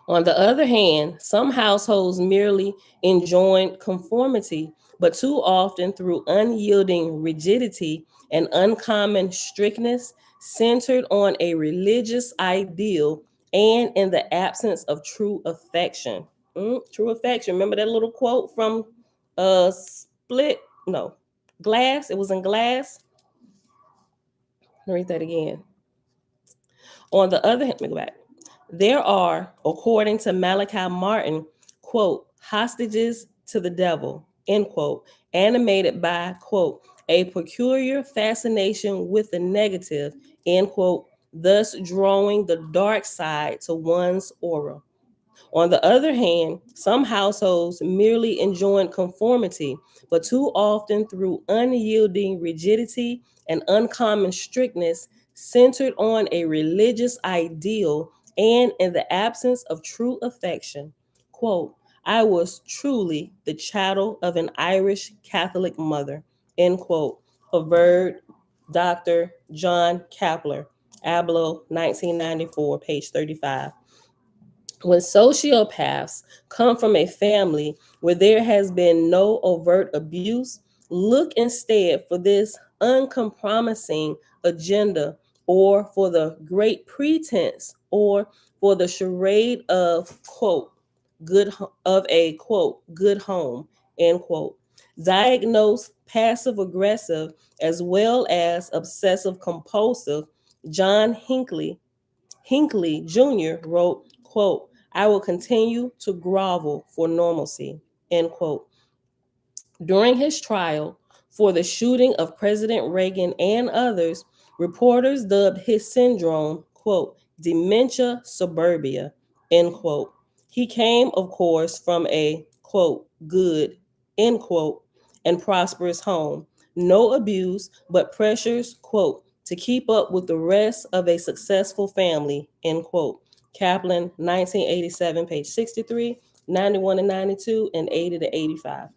On the other hand, some households merely enjoin conformity, but too often through unyielding rigidity and uncommon strictness centered on a religious ideal and in the absence of true affection. True affection. Remember that little quote from Split? No, Glass. It was in Glass. Let me read that again. On the other hand, let me go back. There are, according to Malachi Martin, quote, hostages to the devil, end quote, animated by, quote, a peculiar fascination with the negative, end quote, thus drawing the dark side to one's aura. On the other hand, some households merely enjoin conformity, but too often through unyielding rigidity and uncommon strictness centered on a religious ideal and in the absence of true affection. Quote, I was truly the chattel of an Irish Catholic mother, end quote, averred Dr. John Kapler, Abloh, 1994, page 35. When sociopaths come from a family where there has been no overt abuse, look instead for this uncompromising agenda or for the great pretense or for the charade of quote good home, end quote. Diagnosed passive aggressive as well as obsessive compulsive, John Hinckley Jr. wrote, quote, I will continue to grovel for normalcy, end quote. During his trial for the shooting of President Reagan and others, reporters dubbed his syndrome, quote, dementia suburbia, end quote. He came, of course, from a, quote, good, end quote, and prosperous home. No abuse, but pressures, quote, to keep up with the rest of a successful family, end quote. Kaplan, 1987, page 63, 91 and 92, and 80 to 85.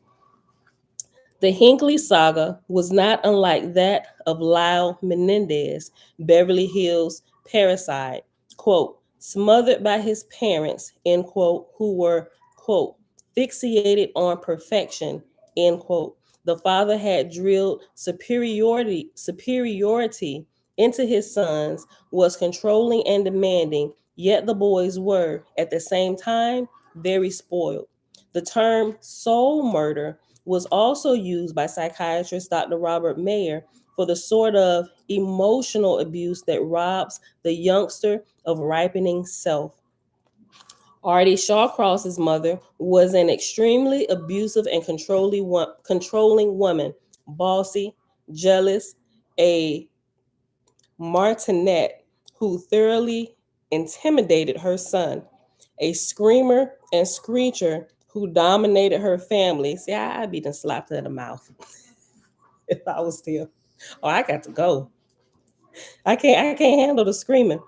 The Hinckley saga was not unlike that of Lyle Menendez, Beverly Hills parasite, quote, smothered by his parents, end quote, who were, quote, fixated on perfection, end quote. The father had drilled superiority into his sons, was controlling and demanding, yet the boys were, at the same time, very spoiled. The term soul murder was also used by psychiatrist Dr. Robert Mayer for the sort of emotional abuse that robs the youngster of ripening self. Artie Shawcross's mother was an extremely abusive and controlling woman, bossy, jealous, a martinet who thoroughly intimidated her son, a screamer and screecher who dominated her family. See, I'd be done slapped her in the mouth if I was still. Oh, I got to go. I can't handle the screaming.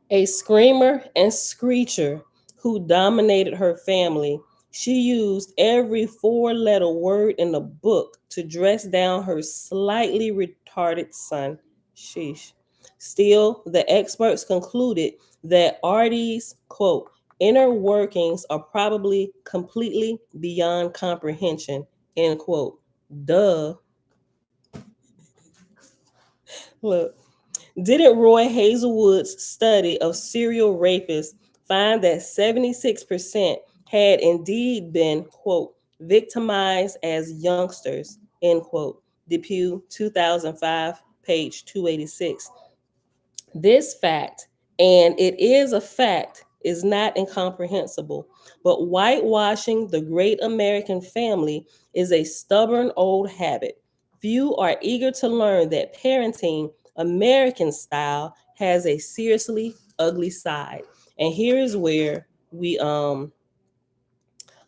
A screamer and screecher who dominated her family. She used every four-letter word in the book to dress down her slightly retarded son. Sheesh. Still, the experts concluded that Artie's, quote, inner workings are probably completely beyond comprehension, end quote. Duh. Look. Didn't Roy Hazelwood's study of serial rapists find that 76% had indeed been, quote, victimized as youngsters, end quote? Depew 2005, page 286. This fact, and it is a fact, is not incomprehensible, but whitewashing the great American family is a stubborn old habit. Few are eager to learn that parenting, American style, has a seriously ugly side. And here is where I'm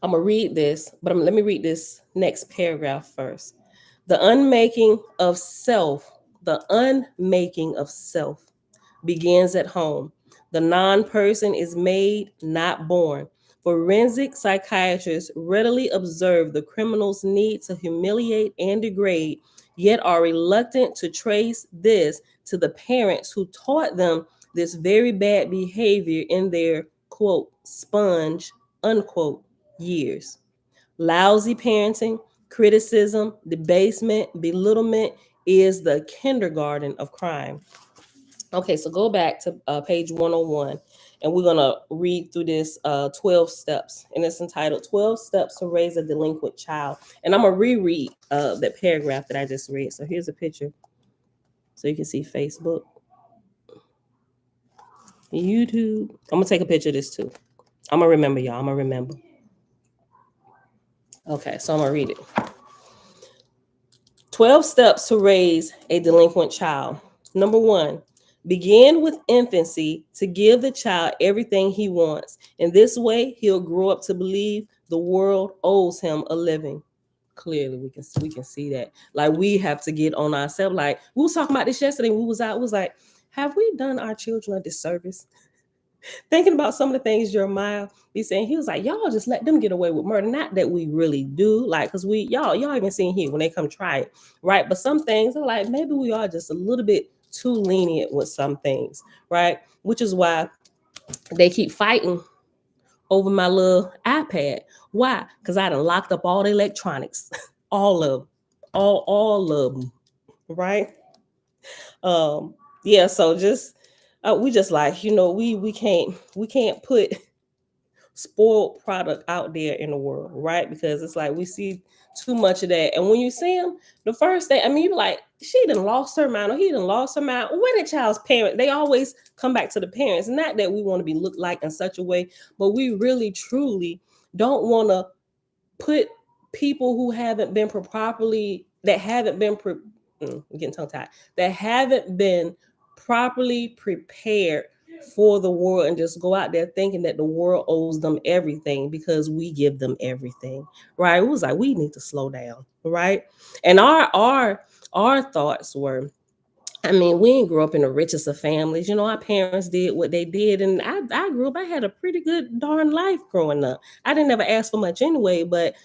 gonna read this, but let me read this next paragraph first. The unmaking of self, the unmaking of self begins at home. The non person is made, not born. Forensic psychiatrists readily observe the criminal's need to humiliate and degrade, yet are reluctant to trace this to the parents who taught them this very bad behavior in their, quote, sponge, unquote, years. Lousy parenting, criticism, debasement, belittlement is the kindergarten of crime. Okay, so go back to page 101, and we're going to read through this 12 steps, and it's entitled 12 Steps to Raise a Delinquent Child. And I'm going to reread that paragraph that I just read. So here's a picture so you can see Facebook, YouTube. I'm going to take a picture of this too. I'm going to remember, y'all. I'm going to remember. Okay, so I'm going to read it. 12 steps to raise a delinquent child. Number one, begin with infancy to give the child everything he wants. In this way, he'll grow up to believe the world owes him a living. Clearly, we can see that. Like, we have to get on ourselves. Like, we was talking about this yesterday. We was out. It was like, have we done our children a disservice? Thinking about some of the things Jeremiah be saying, he was like, y'all just let them get away with murder. Not that we really do, like, because y'all even seen here when they come try it, right? But some things are like, maybe we are just a little bit too lenient with some things, right? Which is why they keep fighting over my little iPad. Why? Because I done locked up all the electronics, all of them, all of them, right? Yeah, so just we just like, we can't put spoiled product out there in the world, right? Because it's like we see too much of that. And when you see them, the first thing, I mean, you be like, she done lost her mind or he done lost her mind. Where the child's parent? They always come back to the parents. Not that we want to be looked like in such a way, but we really truly don't want to put people who haven't been properly, that haven't been I'm getting tongue tied, that haven't been properly prepared for the world and just go out there thinking that the world owes them everything because we give them everything, right? It was like, we need to slow down, right? And our thoughts were, I mean, we didn't grow up in the richest of families. Our parents did what they did. And I grew up, I had a pretty good darn life growing up. I didn't ever ask for much anyway, but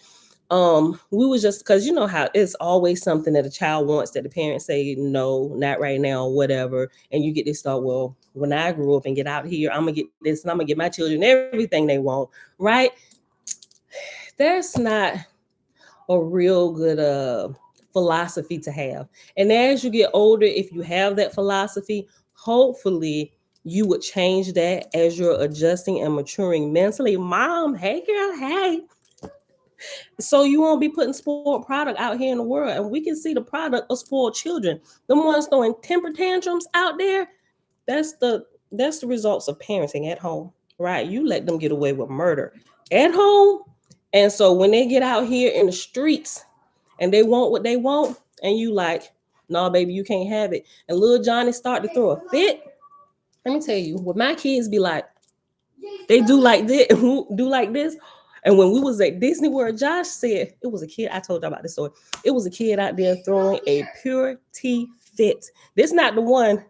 we was just, because you know how it's always something that a child wants that the parents say no, not right now, whatever, and you get this thought, well, when I grew up and get out here, I'm gonna get this and I'm gonna get my children everything they want, right? That's not a real good philosophy to have. And as you get older, if you have that philosophy, hopefully you would change that as you're adjusting and maturing mentally. Mom, hey girl, hey. So you won't be putting spoiled product out here in the world. And we can see the product of spoiled children. The ones throwing temper tantrums out there, that's the results of parenting at home, right? You let them get away with murder at home. And so when they get out here in the streets and they want what they want, and you like, nah, baby, you can't have it. And little Johnny start to throw a fit. Let me tell you, what my kids be like, they do like this, do like this. And when we was at Disney World, Josh said it was a kid. I told you about this story. It was a kid out there throwing a pure tea fit. This not the one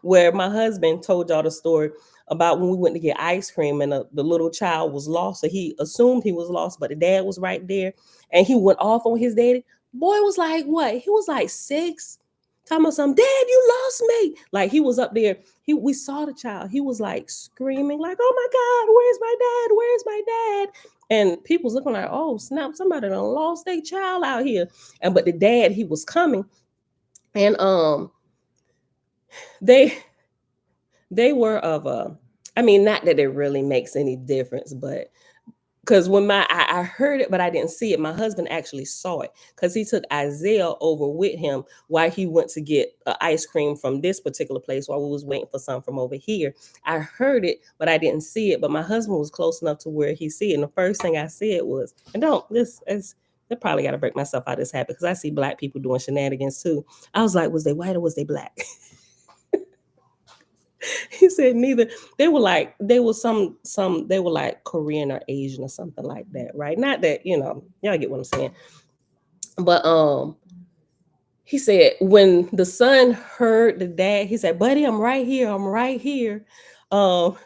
where my husband told y'all the story about when we went to get ice cream and the little child was lost. So he assumed he was lost, but the dad was right there, and he went off on his daddy. Boy was like what? He was like 6. Talking about some, Dad, you lost me. Like he was up there. We saw the child. He was like screaming, like, oh my God, where's my dad? Where's my dad? And people's looking like, oh snap, somebody done lost their child out here. And but the dad, he was coming. And they were of I mean, not that it really makes any difference, but because when I heard it, but I didn't see it. My husband actually saw it because he took Isaiah over with him while he went to get ice cream from this particular place while we was waiting for some from over here. I heard it, but I didn't see it. But my husband was close enough to where he see it. And the first thing I said was, and don't this is. I probably got to break myself out of this habit because I see black people doing shenanigans too. I was like, was they white or was they black? He said neither. They were like they were some they were like Korean or Asian or something like that, right? Not that, y'all get what I'm saying. But he said when the son heard the dad, he said, buddy, I'm right here. I'm right here. Um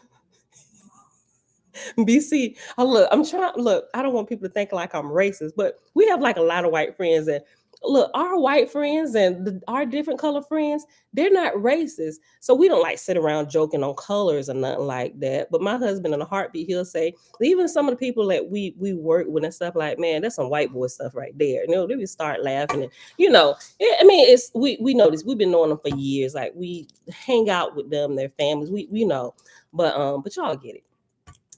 BC. I'm trying. Look, I don't want people to think like I'm racist, but we have like a lot of white friends, and look, our white friends and our different color friends, they're not racist. So we don't like sit around joking on colors or nothing like that. But my husband, in a heartbeat, he'll say, even some of the people that we work with and stuff, like, man, that's some white boy stuff right there. They would start laughing, and I mean, it's we know this. We've been knowing them for years. Like we hang out with them, their families. We know, but y'all get it.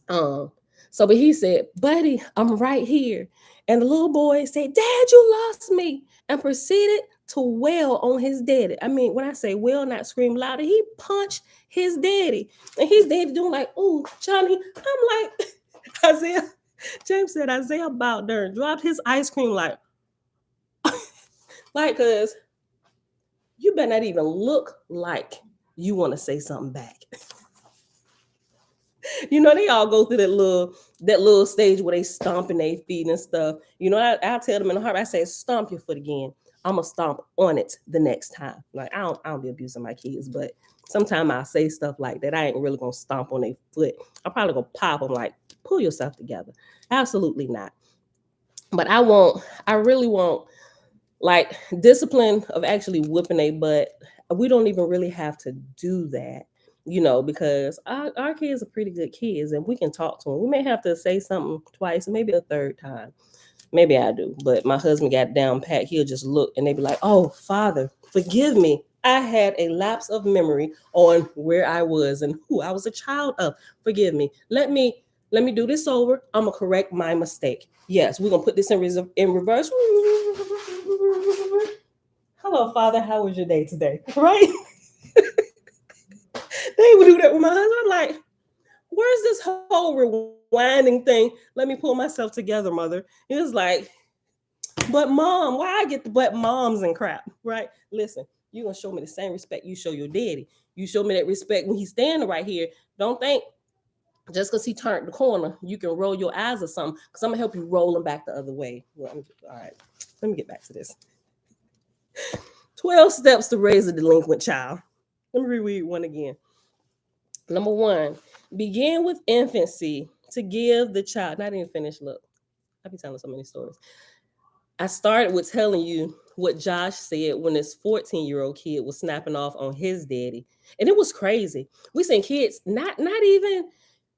Um, but he said, buddy, I'm right here. And the little boy said, Dad, you lost me. And proceeded to wail on his daddy. I mean, when I say wail, not scream louder, he punched his daddy. And his daddy doing like, oh, Johnny. I'm like, Isaiah. James said Isaiah bowed down, dropped his ice cream like, cause you better not even look like you want to say something back. They all go through that little stage where they stomping their feet and stuff. I'll tell them in the heart, I say, stomp your foot again. I'm gonna stomp on it the next time. Like I don't be abusing my kids, but sometimes I say stuff like that. I ain't really gonna stomp on their foot. I'll probably go pop them like, pull yourself together. Absolutely not. But I really want like discipline of actually whipping a butt. We don't even really have to do that, because our kids are pretty good kids and we can talk to them. We may have to say something twice, maybe a third time. Maybe I do, but my husband got down pat. He'll just look and they be like, oh, Father, forgive me. I had a lapse of memory on where I was and who I was a child of. Forgive me. Let me do this over. I'm gonna correct my mistake. Yes, we're gonna put this in reverse. Hello, Father. How was your day today? Right? They would do that with my husband. I'm like, where's this whole rewinding thing? Let me pull myself together, mother. It was like, but mom, why I get the but moms and crap, right? Listen, you're gonna show me the same respect you show your daddy. You show me that respect when he's standing right here. Don't think just because he turned the corner, you can roll your eyes or something, because I'm gonna help you roll them back the other way. Well, all right, let me get back to this. 12 steps to raise a delinquent child. Let me reread one again. Number 1, begin with infancy to give the child, not even finished, look, I be telling so many stories. I started with telling you what Josh said when this 14-year-old kid was snapping off on his daddy. And it was crazy. We seen kids not even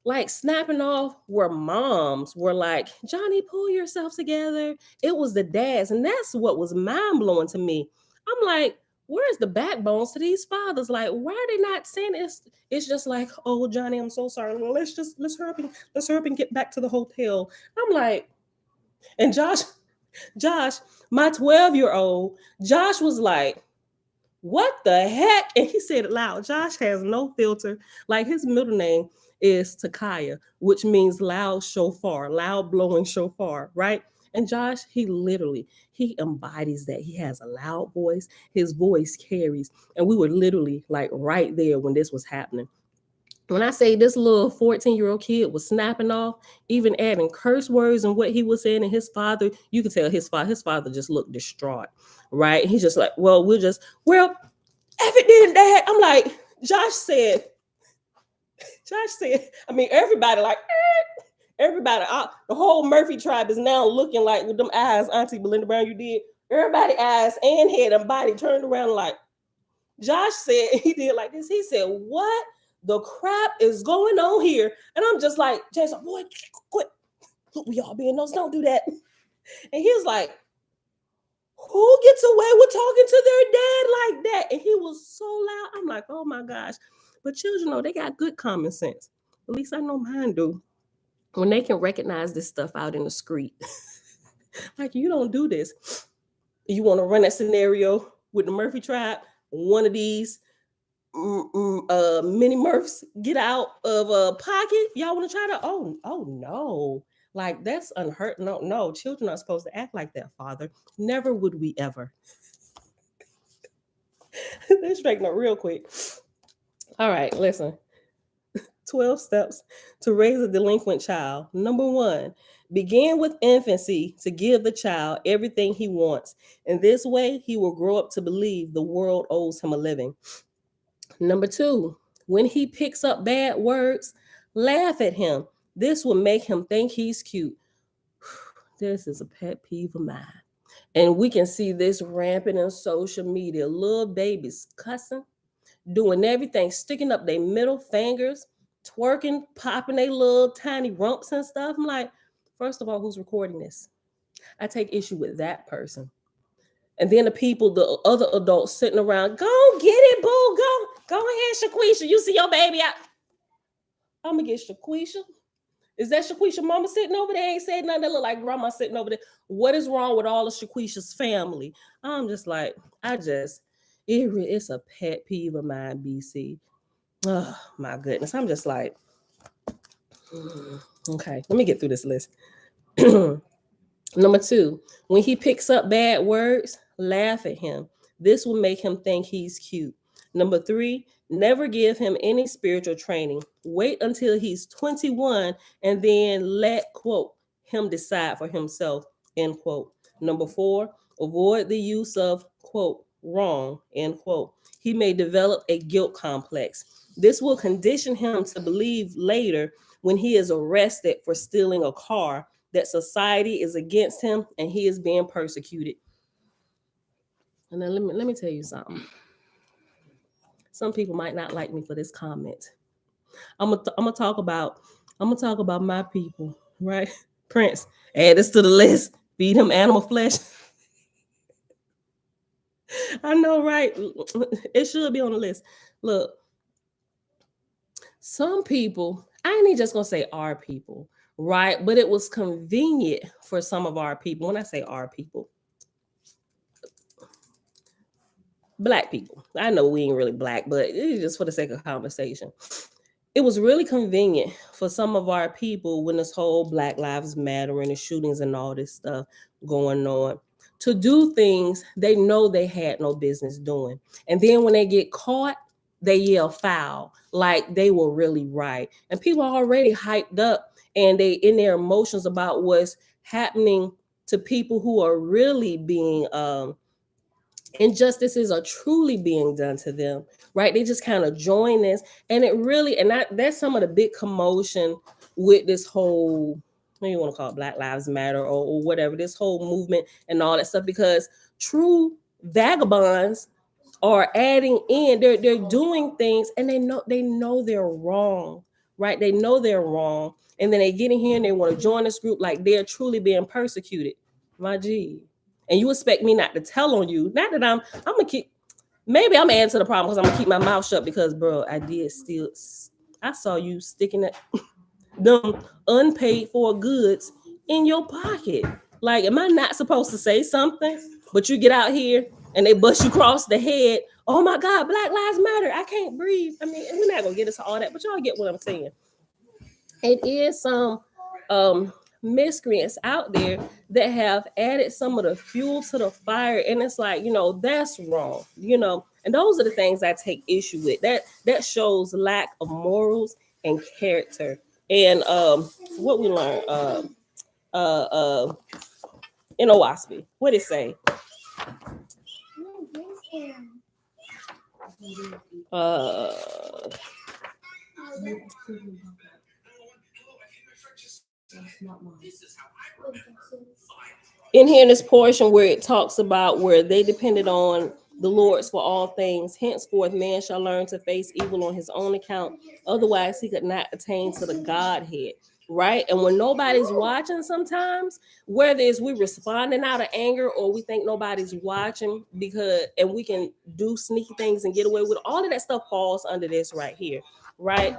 like snapping off where moms were like, Johnny, pull yourself together. It was the dads. And that's what was mind-blowing to me. I'm like, where's the backbones to these fathers? Like, why are they not saying this? It's just like, oh, Johnny, I'm so sorry. Well, let's hurry up and get back to the hotel. I'm like, And Josh, my 12-year-old, Josh was like, what the heck? And he said it loud. Josh has no filter. Like his middle name is Takaya, which means loud shofar, loud blowing shofar, right? And Josh, he embodies that. He has a loud voice. His voice carries. And we were literally like right there when this was happening. When I say this little 14-year-old kid was snapping off, even adding curse words and what he was saying, and his father, you could tell his father just looked distraught, right? He's just like, well, well, F it then, Dad. I'm like, Josh said, I mean, everybody like, everybody, the whole Murphy tribe is now looking like with them eyes, Auntie Belinda Brown, you did. Everybody eyes and head and body turned around like, Josh said, he did like this. He said, what the crap is going on here? And I'm just like, Jason, boy, quit. Look, we all being those, don't do that. And he was like, who gets away with talking to their dad like that? And he was so loud. I'm like, oh my gosh. But children know they got good common sense. At least I know mine do. When they can recognize this stuff out in the street. Like, you don't do this. You want to run that scenario with the Murphy tribe? One of these mini Murphs get out of a pocket? Y'all want to try to? Oh no. Like, that's unhurt. No, children are supposed to act like that, Father. Never would we ever. Let's straighten up real quick. All right, listen. 12 steps to raise a delinquent child. Number 1, begin with infancy to give the child everything he wants. In this way, he will grow up to believe the world owes him a living. Number 2, when he picks up bad words, laugh at him. This will make him think he's cute. This is a pet peeve of mine. And we can see this rampant in social media. Little babies cussing, doing everything, sticking up their middle fingers, twerking, popping their little tiny rumps and stuff. I'm like, first of all, who's recording this? I take issue with that person. And then the other adults sitting around, go get it, boo, go ahead, Shaquisha. You see your baby out. I'm gonna get Shaquisha. Is that Shaquisha mama sitting over there? Ain't said nothing. That look like grandma sitting over there. What is wrong with all of Shaquisha's family? I'm just like, it's a pet peeve of mine, BC. Oh my goodness. I'm just like, okay, let me get through this list. Number 2, when he picks up bad words, laugh at him. This will make him think he's cute. Number 3, never give him any spiritual training. Wait until he's 21 and then let, quote, him decide for himself, end quote. Number 4, avoid the use of, quote, wrong, end quote. He may develop a guilt complex. This will condition him to believe later when he is arrested for stealing a car that society is against him and he is being persecuted. And then let me tell you something. Some people might not like me for this comment. I'm gonna talk about my people, right? Prince, add this to the list. Feed him animal flesh. I know, right? It should be on the list. Look, some people, I ain't just gonna say our people, right? But it was convenient for some of our people. When I say our people, Black people. I know we ain't really Black, but it's just for the sake of conversation. It was really convenient for some of our people when this whole Black Lives Matter and the shootings and all this stuff going on to do things they know they had no business doing. And then when they get caught, they yell foul, like they were really right. And people are already hyped up and they in their emotions about what's happening to people who are really being injustices are truly being done to them, right? They just kind of join this, and it really, and that's some of the big commotion with this whole, what you want to call it, Black Lives Matter or whatever, this whole movement and all that stuff, because true vagabonds are adding in, they're doing things, and they know they're wrong, right? They know they're wrong, and then they get in here and they want to join this group like they're truly being persecuted. My G. And you expect me not to tell on you? Not that I'm gonna keep. Maybe I'm adding to the problem because I'm gonna keep my mouth shut because, bro, I saw you sticking them unpaid for goods in your pocket. Like, am I not supposed to say something? But you get out here and they bust you across the head. Oh my God, Black Lives Matter. I can't breathe. I mean, we're not gonna get into all that, but y'all get what I'm saying. It is some miscreants out there that have added some of the fuel to the fire, and it's like, that's wrong, and those are the things I take issue with. That shows lack of morals and character. And what we learned in Oahspe, what it say? uh in here in this portion where it talks about where they depended on the Lord's for all things, henceforth man shall learn to face evil on his own account, otherwise he could not attain to the Godhead. Right? And when nobody's watching, sometimes, whether it's we responding out of anger or we think nobody's watching, and we can do sneaky things and get away with all of that stuff, falls under this right here. Right?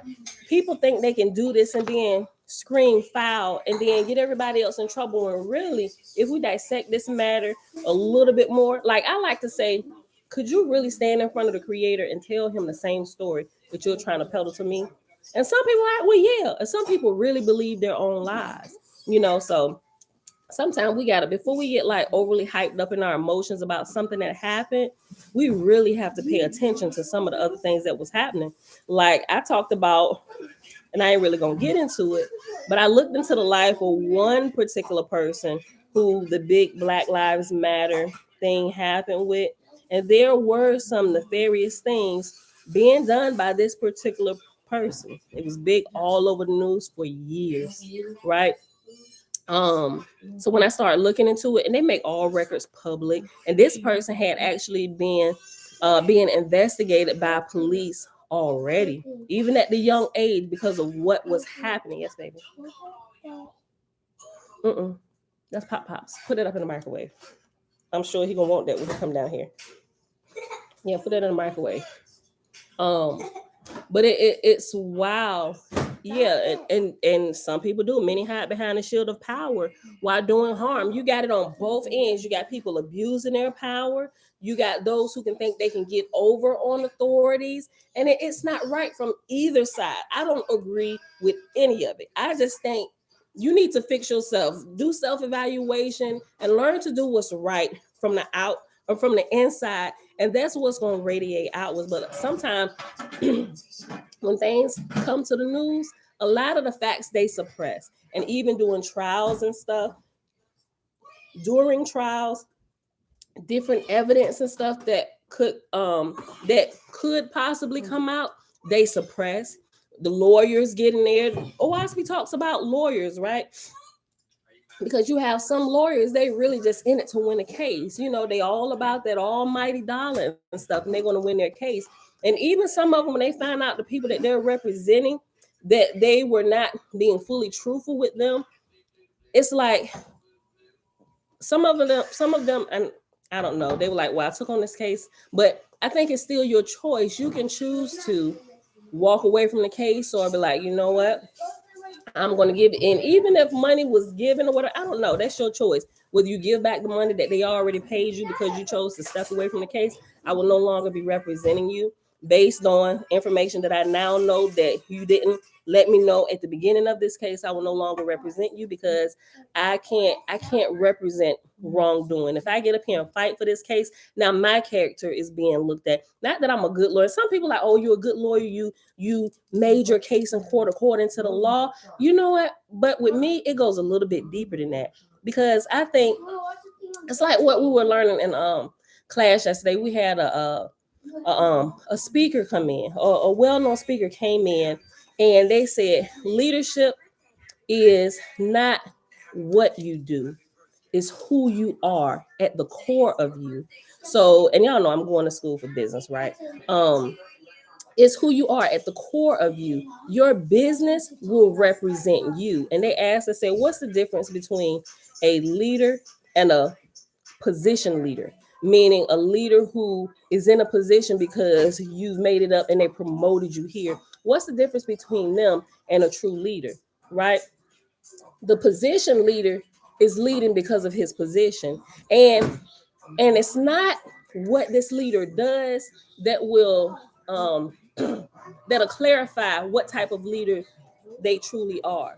People think they can do this and then scream foul and then get everybody else in trouble. And really, if we dissect this matter a little bit more, like I like to say, could you really stand in front of the Creator and tell him the same story that you're trying to peddle to me? And some people are like, well, yeah. And some people really believe their own lies, so sometimes we gotta, before we get like overly hyped up in our emotions about something that happened, we really have to pay attention to some of the other things that was happening. Like I talked about, and I ain't really gonna get into it, but I looked into the life of one particular person who the big Black Lives Matter thing happened with. And there were some nefarious things being done by this particular person. It was big all over the news for years, right? So when I started looking into it, and they make all records public, and this person had actually been being investigated by police already, even at the young age, because of what was happening. Yes, baby. That's Pop Pops. Put it up in the microwave. I'm sure he gonna want that when he come down here. Yeah, put it in the microwave. But it's wow. Yeah, and some people do. Many hide behind a shield of power while doing harm. You got it on both ends. You got people abusing their power. You got those who can think they can get over on authorities, and it's not right from either side. I don't agree with any of it. I just think you need to fix yourself, do self-evaluation, and learn to do what's right from the out or from the inside, and that's what's going to radiate outwards. But sometimes when things come to the news, a lot of the facts they suppress. And even doing trials and stuff, during trials, different evidence and stuff that could possibly come out, they suppress. The lawyers get in there. Oahspe talks about lawyers, right? Because you have some lawyers, they really just in it to win a case. They all about that almighty dollar and stuff, and they're going to win their case. And even some of them, when they find out the people that they're representing, that they were not being fully truthful with them, it's like some of them, and I don't know, they were like, well, I took on this case, but I think it's still your choice. You can choose to walk away from the case or be like, you know what, I'm going to give it in. Even if money was given or whatever, I don't know. That's your choice. Whether you give back the money that they already paid you because you chose to step away from the case, I will no longer be representing you based on information that I now know that you didn't let me know at the beginning of this case. I will no longer represent you because I can't represent wrongdoing. If I get up here and fight for this case, now my character is being looked at. Not that I'm a good lawyer. Some people are like, oh, you're a good lawyer. You made your case in court according to the law. You know what? But with me, it goes a little bit deeper than that, because I think it's like what we were learning in class yesterday. We had a speaker come in, a well-known speaker came in, and they said leadership is not what you do, it's who you are at the core of you. So, and y'all know I'm going to school for business, right? It's who you are at the core of you. Your business will represent you. And they asked and said, what's the difference between a leader and a position leader? Meaning a leader who is in a position because you've made it up and they promoted you here. What's the difference between them and a true leader, right? The position leader is leading because of his position. And it's not what this leader does that will that'll clarify what type of leader they truly are.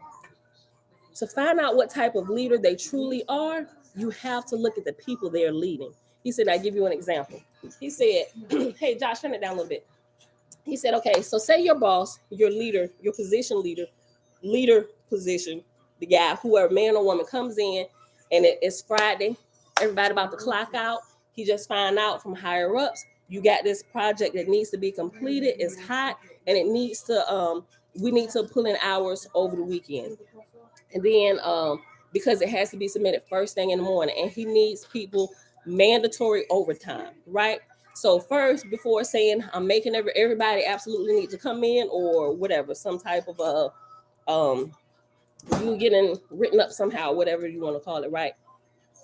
To find out what type of leader they truly are, you have to look at the people they're leading. He said, I'll give you an example. He said, hey, Josh, turn it down a little bit. He said, okay, so say your boss, your leader, your position leader position, the guy, whoever, man or woman, comes in and it's Friday, everybody about to clock out. He just find out from higher ups, you got this project that needs to be completed, it's hot, and it needs to we need to pull in hours over the weekend. And then because it has to be submitted first thing in the morning, and he needs people mandatory overtime, right? So first, before saying I'm making everybody absolutely need to come in or whatever, some type of you getting written up somehow, whatever you want to call it, right?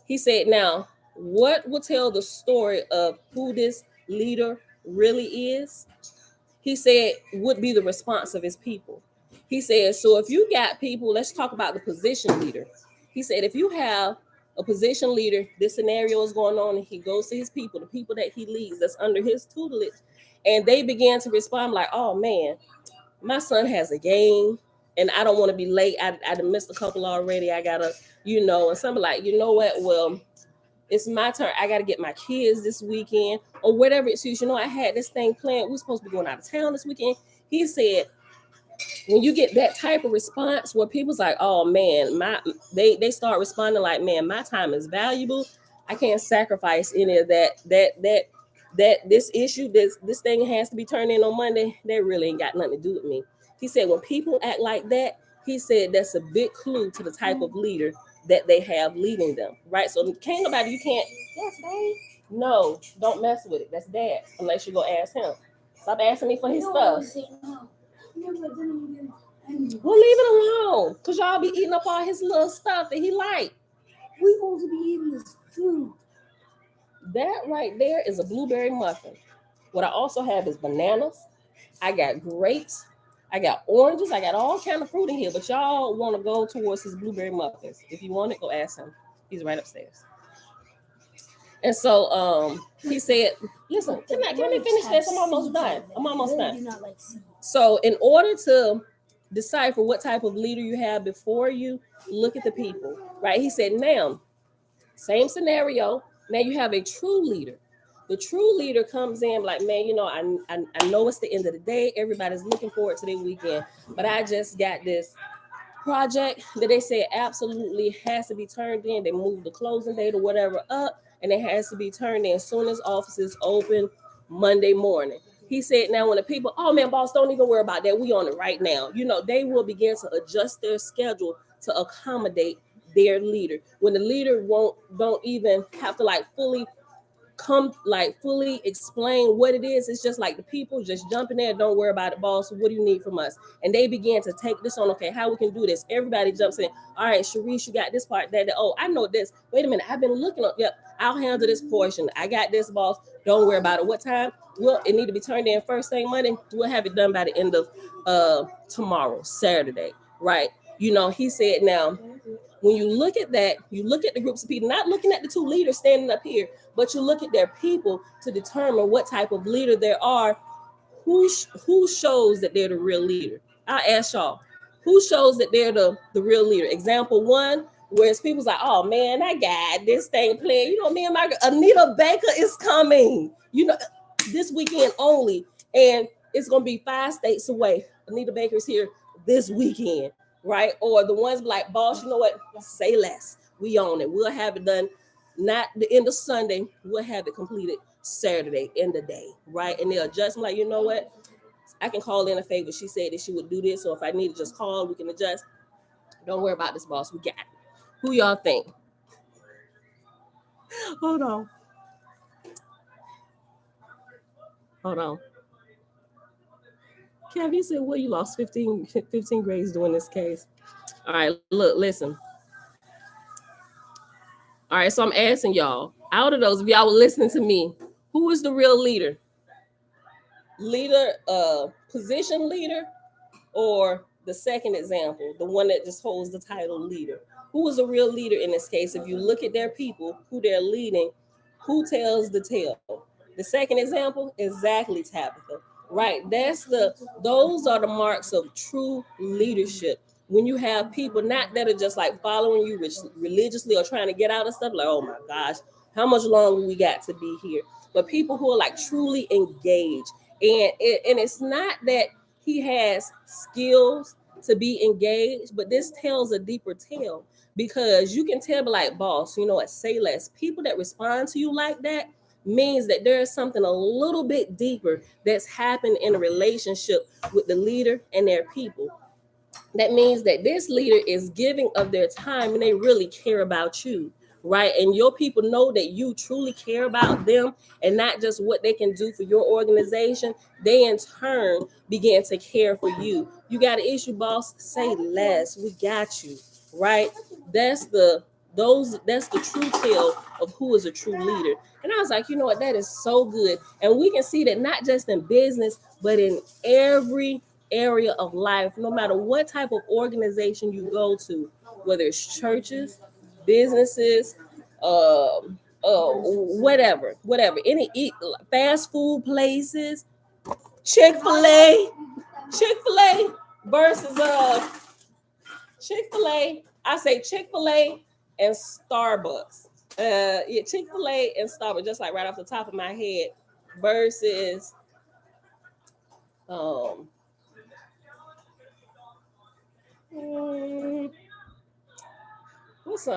He said, now, what will tell the story of who this leader really is? He said, would be the response of his people. He said, so if you got people, let's talk about the position leader. He said, if you have a position leader, this scenario is going on, and he goes to his people, the people that he leads, that's under his tutelage, and they began to respond like, oh man, my son has a game, and I don't want to be late. I missed a couple already. I gotta, and somebody like, you know what? Well, it's my turn. I got to get my kids this weekend or whatever excuse. I had this thing planned. We're supposed to be going out of town this weekend. He said, when you get that type of response where people's like, oh man, they start responding like, man, my time is valuable. I can't sacrifice any of that this issue, this thing has to be turned in on Monday. That really ain't got nothing to do with me. He said, when people act like that, he said that's a big clue to the type of leader that they have leading them, right? So can't nobody, you can't, yes, babe. No, don't mess with it. That's dad, unless you go ask him. Stop asking me for his stuff. We'll leave it alone, because y'all be eating up all his little stuff that he like. We supposed to be eating this food. That right there is a blueberry muffin. What I also have is bananas. I got grapes. I got oranges. I got all kind of fruit in here. But y'all want to go towards his blueberry muffins. If you want it, go ask him. He's right upstairs. And so he said, listen, can I finish this? I'm almost done. So in order to decipher what type of leader you have before you, look at the people, right? He said, now, same scenario. Now you have a true leader. The true leader comes in like, man, I know it's the end of the day. Everybody's looking forward to their weekend, but I just got this project that they said absolutely has to be turned in. They moved the closing date or whatever up, and it has to be turned in as soon as offices open Monday morning. He said, now when the people, oh man, boss, don't even worry about that. We on it right now. They will begin to adjust their schedule to accommodate their leader. When the leader don't even have to fully explain what it is. It's just like the people just jump in there. Don't worry about it, boss. What do you need from us? And they began to take this on. Okay, how we can do this? Everybody jumps in. All right, Sharice, you got this part. That. Oh, I know this. Wait a minute. I've been looking up. Yep, I'll handle this portion. I got this, boss. Don't worry about it. What time? Well, it need to be turned in first thing Monday. We'll have it done by the end of tomorrow, Saturday, right? He said now, when you look at that, you look at the groups of people, not looking at the two leaders standing up here, but you look at their people to determine what type of leader they are. Who shows that they're the real leader? I'll ask y'all, who shows that they're the real leader? Example one, whereas people's like, oh man, I got this thing playing. Me and my girl, Anita Baker is coming, this weekend only. And it's going to be 5 states away. Anita Baker's here this weekend, right? Or the ones like, boss, you know what? Say less. We own it. We'll have it done not the end of Sunday. We'll have it completed Saturday, end of day, right? And they'll adjust. I'm like, you know what? I can call in a favor. She said that she would do this. So if I need to just call, we can adjust. Don't worry about this, boss. We got it. Who y'all think? Hold on. Kev, you said, well, you lost 15 grades doing this case. All right, look, listen. All right, so I'm asking y'all, out of those, if y'all were listening to me, who is the real leader? Position leader, or the second example, the one that just holds the title leader? Who is a real leader in this case? If you look at their people, who they're leading, who tells the tale? The second example, exactly, Tabitha. Right. Those are the marks of true leadership. When you have people not that are just like following you religiously or trying to get out of stuff, like, oh my gosh, how much longer we got to be here? But people who are like truly engaged. And it's not that he has skills to be engaged, but this tells a deeper tale because you can tell, like, boss, you know, at Say Less, people that respond to you like that means that there is something a little bit deeper that's happened in a relationship with the leader and their people. That means that this leader is giving of their time and they really care about you, right? And your people know that you truly care about them and not just what they can do for your organization. They in turn begin to care for you. You got an issue, boss? Say less. We got you, right? That's the that's the true tale of who is a true leader. And I was like, you know what, that is so good. And we can see that not just in business, but in every area of life, no matter what type of organization you go to, whether it's churches, businesses, whatever, any fast food places, Chick-fil-A, Chick-fil-A versus Chick-fil-A. I say Chick-fil-A and Starbucks. Yeah, Chick-fil-A and Starbucks, just like right off the top of my head, versus um mm, what's we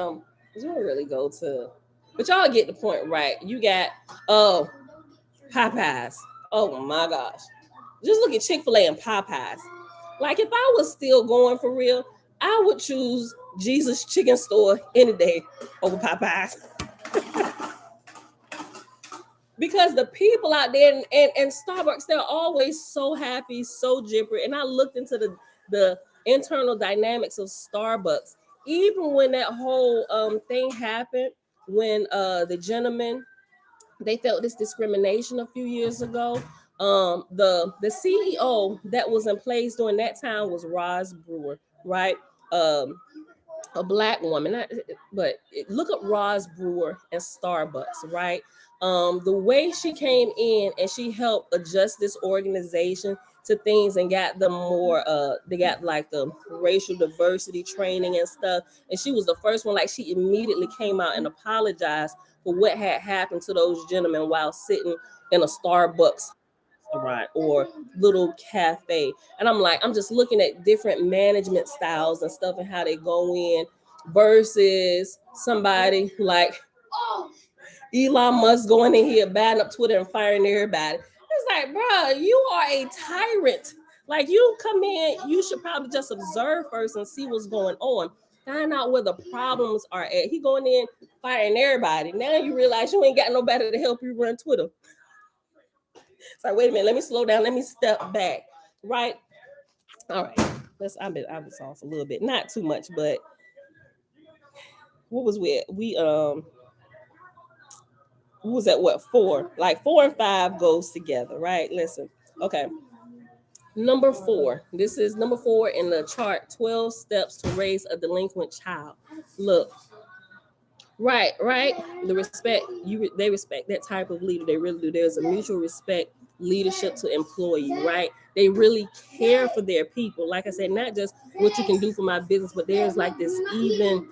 don't really go to, but y'all get the point, right? You got Popeyes. Oh my gosh, just look at Chick-fil-A and Popeyes. Like if I was still going for real, I would choose Jesus Chicken Store any day over Popeyes because the people out there and Starbucks, they're always so happy, so jipper. And I looked into the internal dynamics of Starbucks. Even when that whole thing happened, when the gentleman, they felt this discrimination a few years ago. The CEO that was in place during that time was Roz Brewer, right? A black woman, but look up Roz Brewer and Starbucks, right? The way she came in and she helped adjust this organization to things and got them more they got like the racial diversity training and stuff, and she was the first one. Like, she immediately came out and apologized for what had happened to those gentlemen while sitting in a Starbucks restaurant or little cafe. And I'm like, I'm just looking at different management styles and stuff and how they go in versus somebody like Elon Musk going in here, batting up Twitter and firing everybody. It's like, bro, you are a tyrant. Like, you come in, you should probably just observe first and see what's going on. Find out where the problems are at. He going in, firing everybody. Now you realize you ain't got nobody to help you run Twitter. It's like, wait a minute, let me slow down, let me step back. Right? All right. I was off a little bit. Not too much, but what was we was at what, four? Like 4 and 5 goes together, right? Listen. Okay. Number 4. This is number 4 in the chart, 12 steps to raise a delinquent child. Look, right. The respect, they respect that type of leader. They really do. There's a mutual respect, leadership to employee, right? They really care for their people. Like I said, not just what you can do for my business, but there's like this even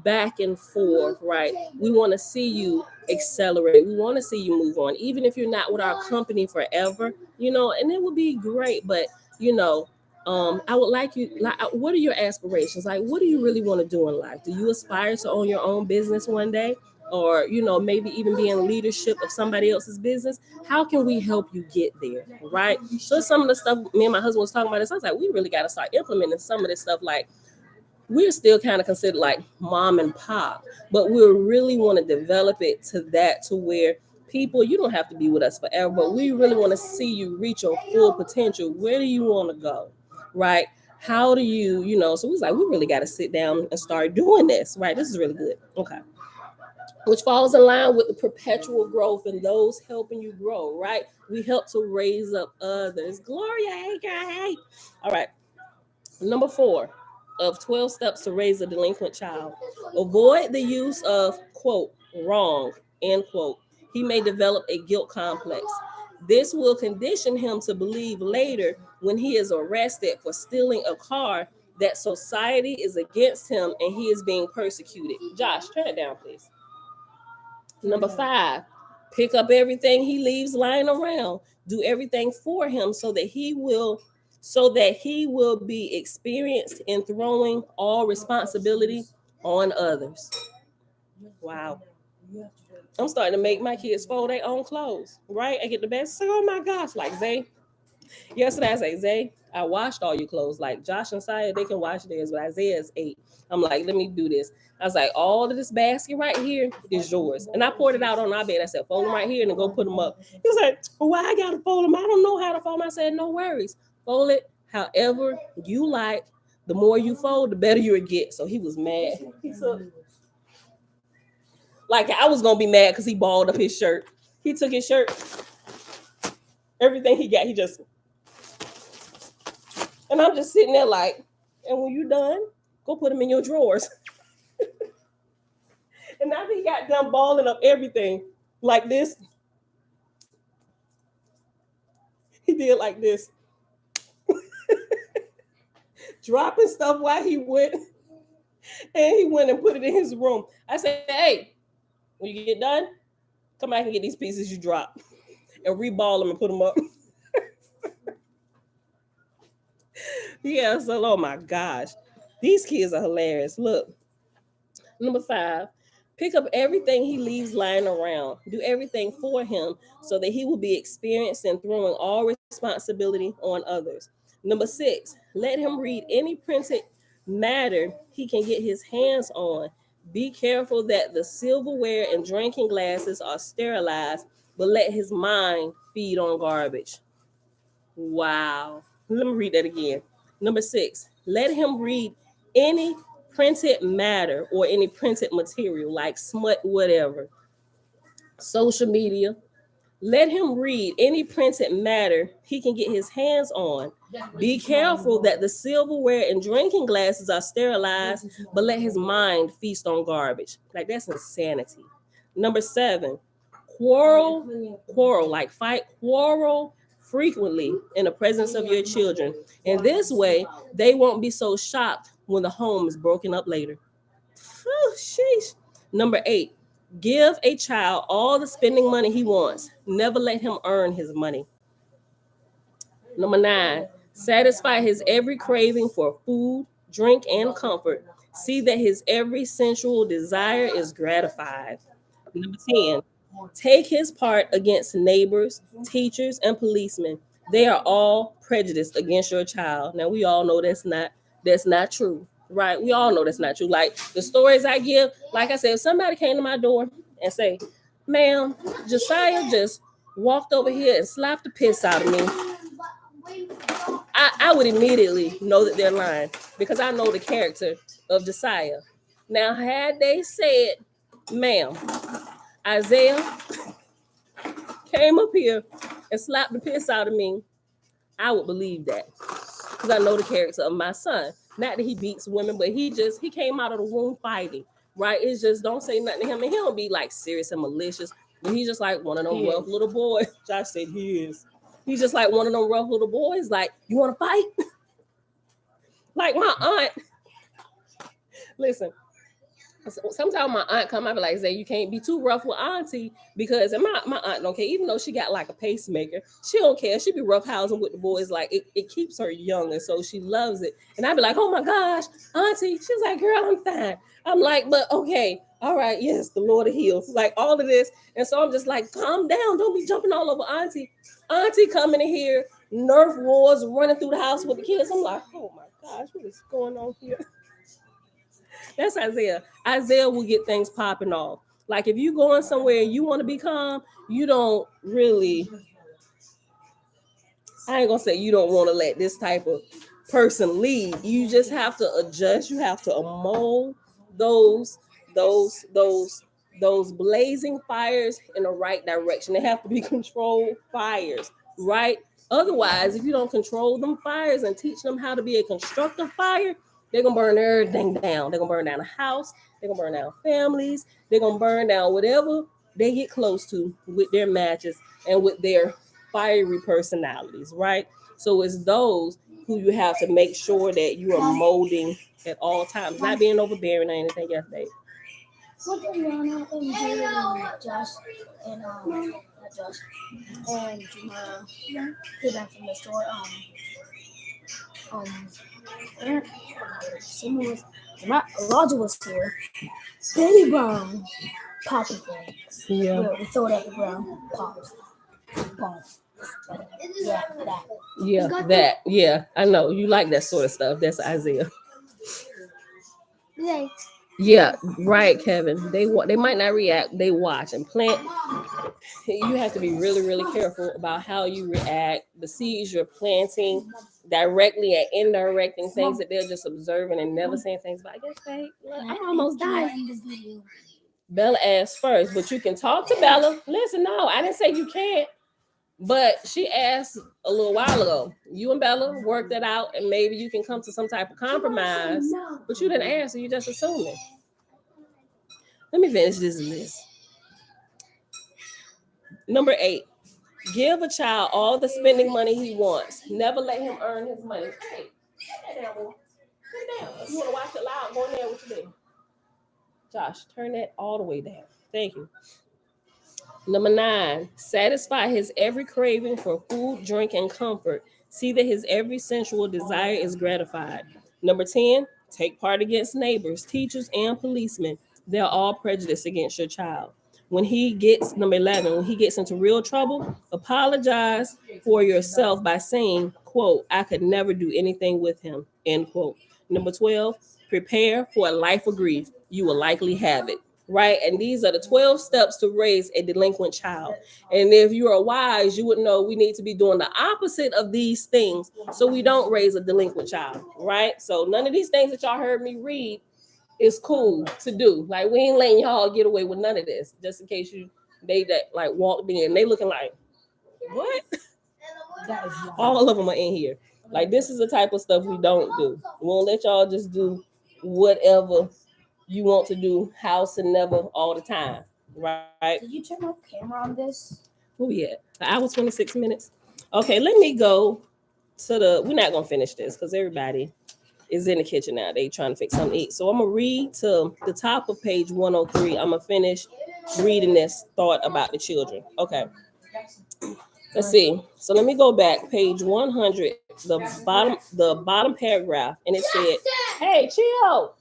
back and forth, right? We want to see you accelerate. We want to see you move on, even if you're not with our company forever, and it would be great. But you know, I would like you. Like, what are your aspirations? Like, what do you really want to do in life? Do you aspire to own your own business one day, or maybe even be in leadership of somebody else's business? How can we help you get there? Right. So some of the stuff me and my husband was talking about this. I was like, we really got to start implementing some of this stuff. Like, we're still kind of considered like mom and pop, but we really want to develop it to where people, you don't have to be with us forever, but we really want to see you reach your full potential. Where do you want to go? Right? How do so we was like, we really got to sit down and start doing this, right? This is really good. Okay. Which falls in line with the perpetual growth and those helping you grow, right? We help to raise up others. Gloria, hey girl, hey. All right. Number 4. of 12 steps to raise a delinquent child. Avoid the use of, quote, wrong, end quote. He may develop a guilt complex. This will condition him to believe later when he is arrested for stealing a car that society is against him and he is being persecuted. Josh, turn it down, please. Number 5, pick up everything he leaves lying around. Do everything for him so that he will be experienced in throwing all responsibility on others. Wow. I'm starting to make my kids fold their own clothes, right? I get the best. So, oh my gosh, like Zay. Yesterday I say, Zay, I washed all your clothes. Like Josh and Saya, they can wash theirs, but Isaiah's 8. I'm like, let me do this. I was like, all of this basket right here is yours. And I poured it out on our bed. I said, fold them right here and then go put them up. He was like, well, why I gotta fold them? I don't know how to fold them. I said, no worries. Fold it however you like. The more you fold, the better you get. So he was mad. Like I was gonna be mad because he balled up his shirt. He took his shirt, everything he got, he just, and I'm just sitting there like, and when you done, go put them in your drawers. And now he got done balling up everything like this. He did like this. Dropping stuff while he went. And he went and put it in his room. I said, hey, when you get done, come back and get these pieces you dropped. And reball them and put them up. Yeah, so oh my gosh. These kids are hilarious. Look. Number 5, pick up everything he leaves lying around. Do everything for him so that he will be experienced in throwing all responsibility on others. Number 6, let him read any printed matter he can get his hands on. Be careful that the silverware and drinking glasses are sterilized, but let his mind feed on garbage. Wow. Let me read that again. Number 6, let him read any printed matter or any printed material like smut, whatever, social media. Let him read any printed matter he can get his hands on. Be careful that the silverware and drinking glasses are sterilized, but let his mind feast on garbage. Like that's insanity. Number 7, quarrel, like fight, quarrel frequently in the presence of your children. And this way, they won't be so shocked when the home is broken up later. Whew, sheesh. Number 8, give a child all the spending money he wants. Never let him earn his money. Number 9, satisfy his every craving for food, drink, and comfort. See that his every sensual desire is gratified. Number 10, take his part against neighbors, teachers, and policemen. They are all prejudiced against your child. Now we all know that's not true, right? We all know that's not true. Like the stories I give, like I said, if somebody came to my door and say, ma'am, Josiah just walked over here and slapped the piss out of me, I would immediately know that they're lying because I know the character of Josiah. Now, had they said, ma'am, Isaiah came up here and slapped the piss out of me, I would believe that because I know the character of my son. Not that he beats women, but he came out of the womb fighting, right? It's just don't say nothing to him, and he don't be like serious and malicious. But he's just like one of them rough little boys. Josh said he is. He's just like one of them rough little boys. Like, you want to fight? Like my aunt. Listen. Sometimes my aunt come, I be like, Zay, you can't be too rough with auntie because, and my aunt don't care, even though she got like a pacemaker, she don't care. She be roughhousing with the boys, like it keeps her young, and so she loves it. And I be like, oh my gosh, auntie. She's like, girl, I'm fine. I'm like, but okay, all right, yes, the Lord of heals, like all of this. And so I'm just like, calm down, don't be jumping all over auntie. Auntie coming in here, Nerf wars, running through the house with the kids. I'm like, oh my gosh, what is going on here? That's Isaiah. Isaiah will get things popping off. Like if you going somewhere and you want to be calm, you don't really, I ain't gonna say you don't want to let this type of person lead. You just have to adjust. You have to mold those blazing fires in the right direction. They have to be controlled fires, right? Otherwise, if you don't control them fires and teach them how to be a constructive fire, They're gonna burn everything down. They're gonna burn down a house. They're gonna burn down families. They're gonna burn down whatever they get close to with their matches and with their fiery personalities, right? So it's those who you have to make sure that you are molding at all times, not being overbearing or anything else, babe. What did Lana and Jaden and Josh and not Josh and Jamara came back from the store? Aaron, someone was Elijah was here. Baby Brown popping things. Yeah. We throw it at the ground, pops, boom. Yeah, that. Yeah, that. Yeah, I know. You like that sort of stuff. That's Isaiah. Like, Yeah, right, Kevin. They might not react. They watch and plant. You have to be really, really careful about how you react. The seeds you're planting directly and indirecting things that they're just observing and never saying things about. I guess, babe, look, I almost died. Bella asked first, but you can talk to Bella. Listen, no, I didn't say you can't. But she asked a little while ago. You and Bella work that out, and maybe you can come to some type of compromise. But you didn't answer. You just assuming. Let me finish this list. Number 8. Give a child all the spending money he wants. Never let him earn his money. Hey, sit down, boy. Sit down. If you want to watch it loud, go in there. What you doing? Josh, turn that all the way down. Thank you. Number 9, satisfy his every craving for food, drink, and comfort. See that his every sensual desire is gratified. Number 10, take part against neighbors, teachers, and policemen. They're all prejudiced against your child. Number 11, when he gets into real trouble, apologize for yourself by saying, quote, I could never do anything with him, end quote. Number 12, prepare for a life of grief. You will likely have it. Right? And these are the 12 steps to raise a delinquent child. And if you are wise, you would know we need to be doing the opposite of these things so we don't raise a delinquent child. Right? So none of these things that y'all heard me read is cool to do. Like, we ain't letting y'all get away with none of this. Just in case they that like walked in, they looking like, what? All of them are in here. Like, this is the type of stuff we don't do. We won't let y'all just do whatever you want to do, house and never all the time, right? Did you turn off camera on this? Where we at? An hour 26 minutes. Okay, let me go to we're not gonna finish this because everybody is in the kitchen now. They trying to fix something to eat. So I'm gonna read to the top of page 103. I'm gonna finish reading this thought about the children. Okay. Let's see. So let me go back, page 100, the bottom paragraph, and it said, "Hey, chill."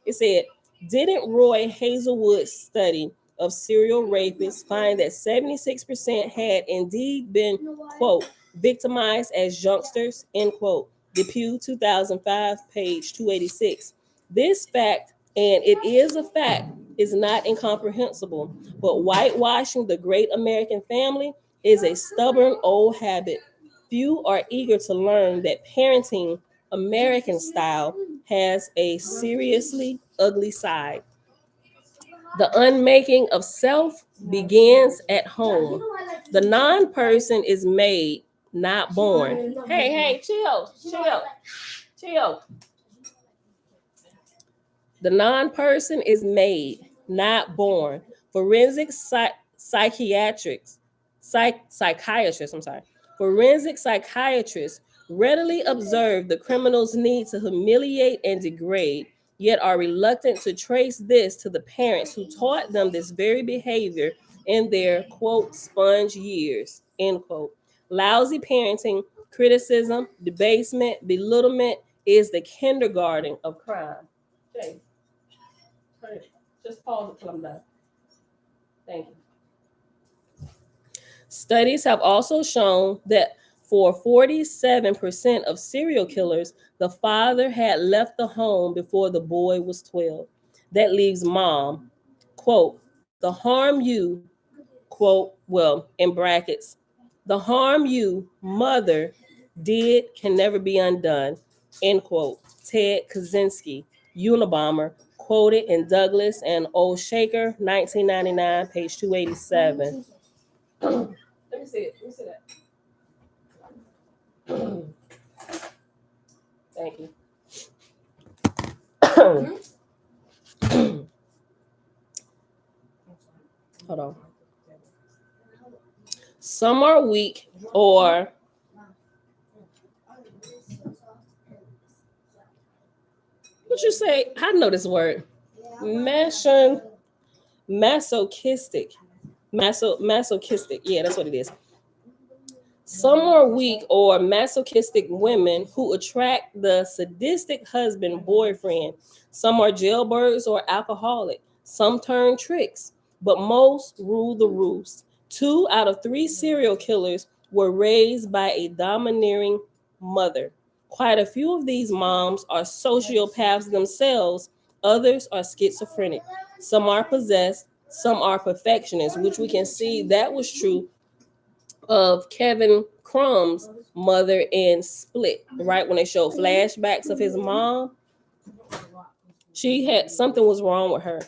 It said, "Didn't Roy Hazelwood's study of serial rapists find that 76% had indeed been, quote, victimized as youngsters," end quote. Depew 2005, page 286. This fact, and it is a fact, is not incomprehensible, but whitewashing the great American family is a stubborn old habit. Few are eager to learn that parenting American style has a seriously ugly side. The unmaking of self begins at home. The non-person is made, not born. Hey, chill. The non-person is made, not born. Forensic psychiatrists, forensic psychiatrists readily observe the criminal's need to humiliate and degrade, yet are reluctant to trace this to the parents who taught them this very behavior in their, quote, sponge years, end quote. Lousy parenting, criticism, debasement, belittlement is the kindergarten of crime. James, just pause it till I'm done. Thank you. Studies have also shown that for 47% of serial killers, the father had left the home before the boy was 12. That leaves mom, quote, the harm you, quote, well, in brackets, the harm you, mother, did can never be undone, end quote. Ted Kaczynski, Unabomber, quoted in Douglas and Old Shaker, 1999, page 287. Let me see it. Let me see that. Thank you. Some are weak or what you say? How do you know this word? Masochistic. Masochistic. Yeah, that's what it is. Some are weak or masochistic women who attract the sadistic husband, boyfriend. Some are jailbirds or alcoholic. Some turn tricks, but most rule the roost. 2 out of 3 serial killers were raised by a domineering mother. Quite a few of these moms are sociopaths themselves. Others are schizophrenic. Some are possessed. Some are perfectionists, which we can see that was true of Kevin Crumb's mother in Split, right? When they showed flashbacks of his mom, she had something was wrong with her.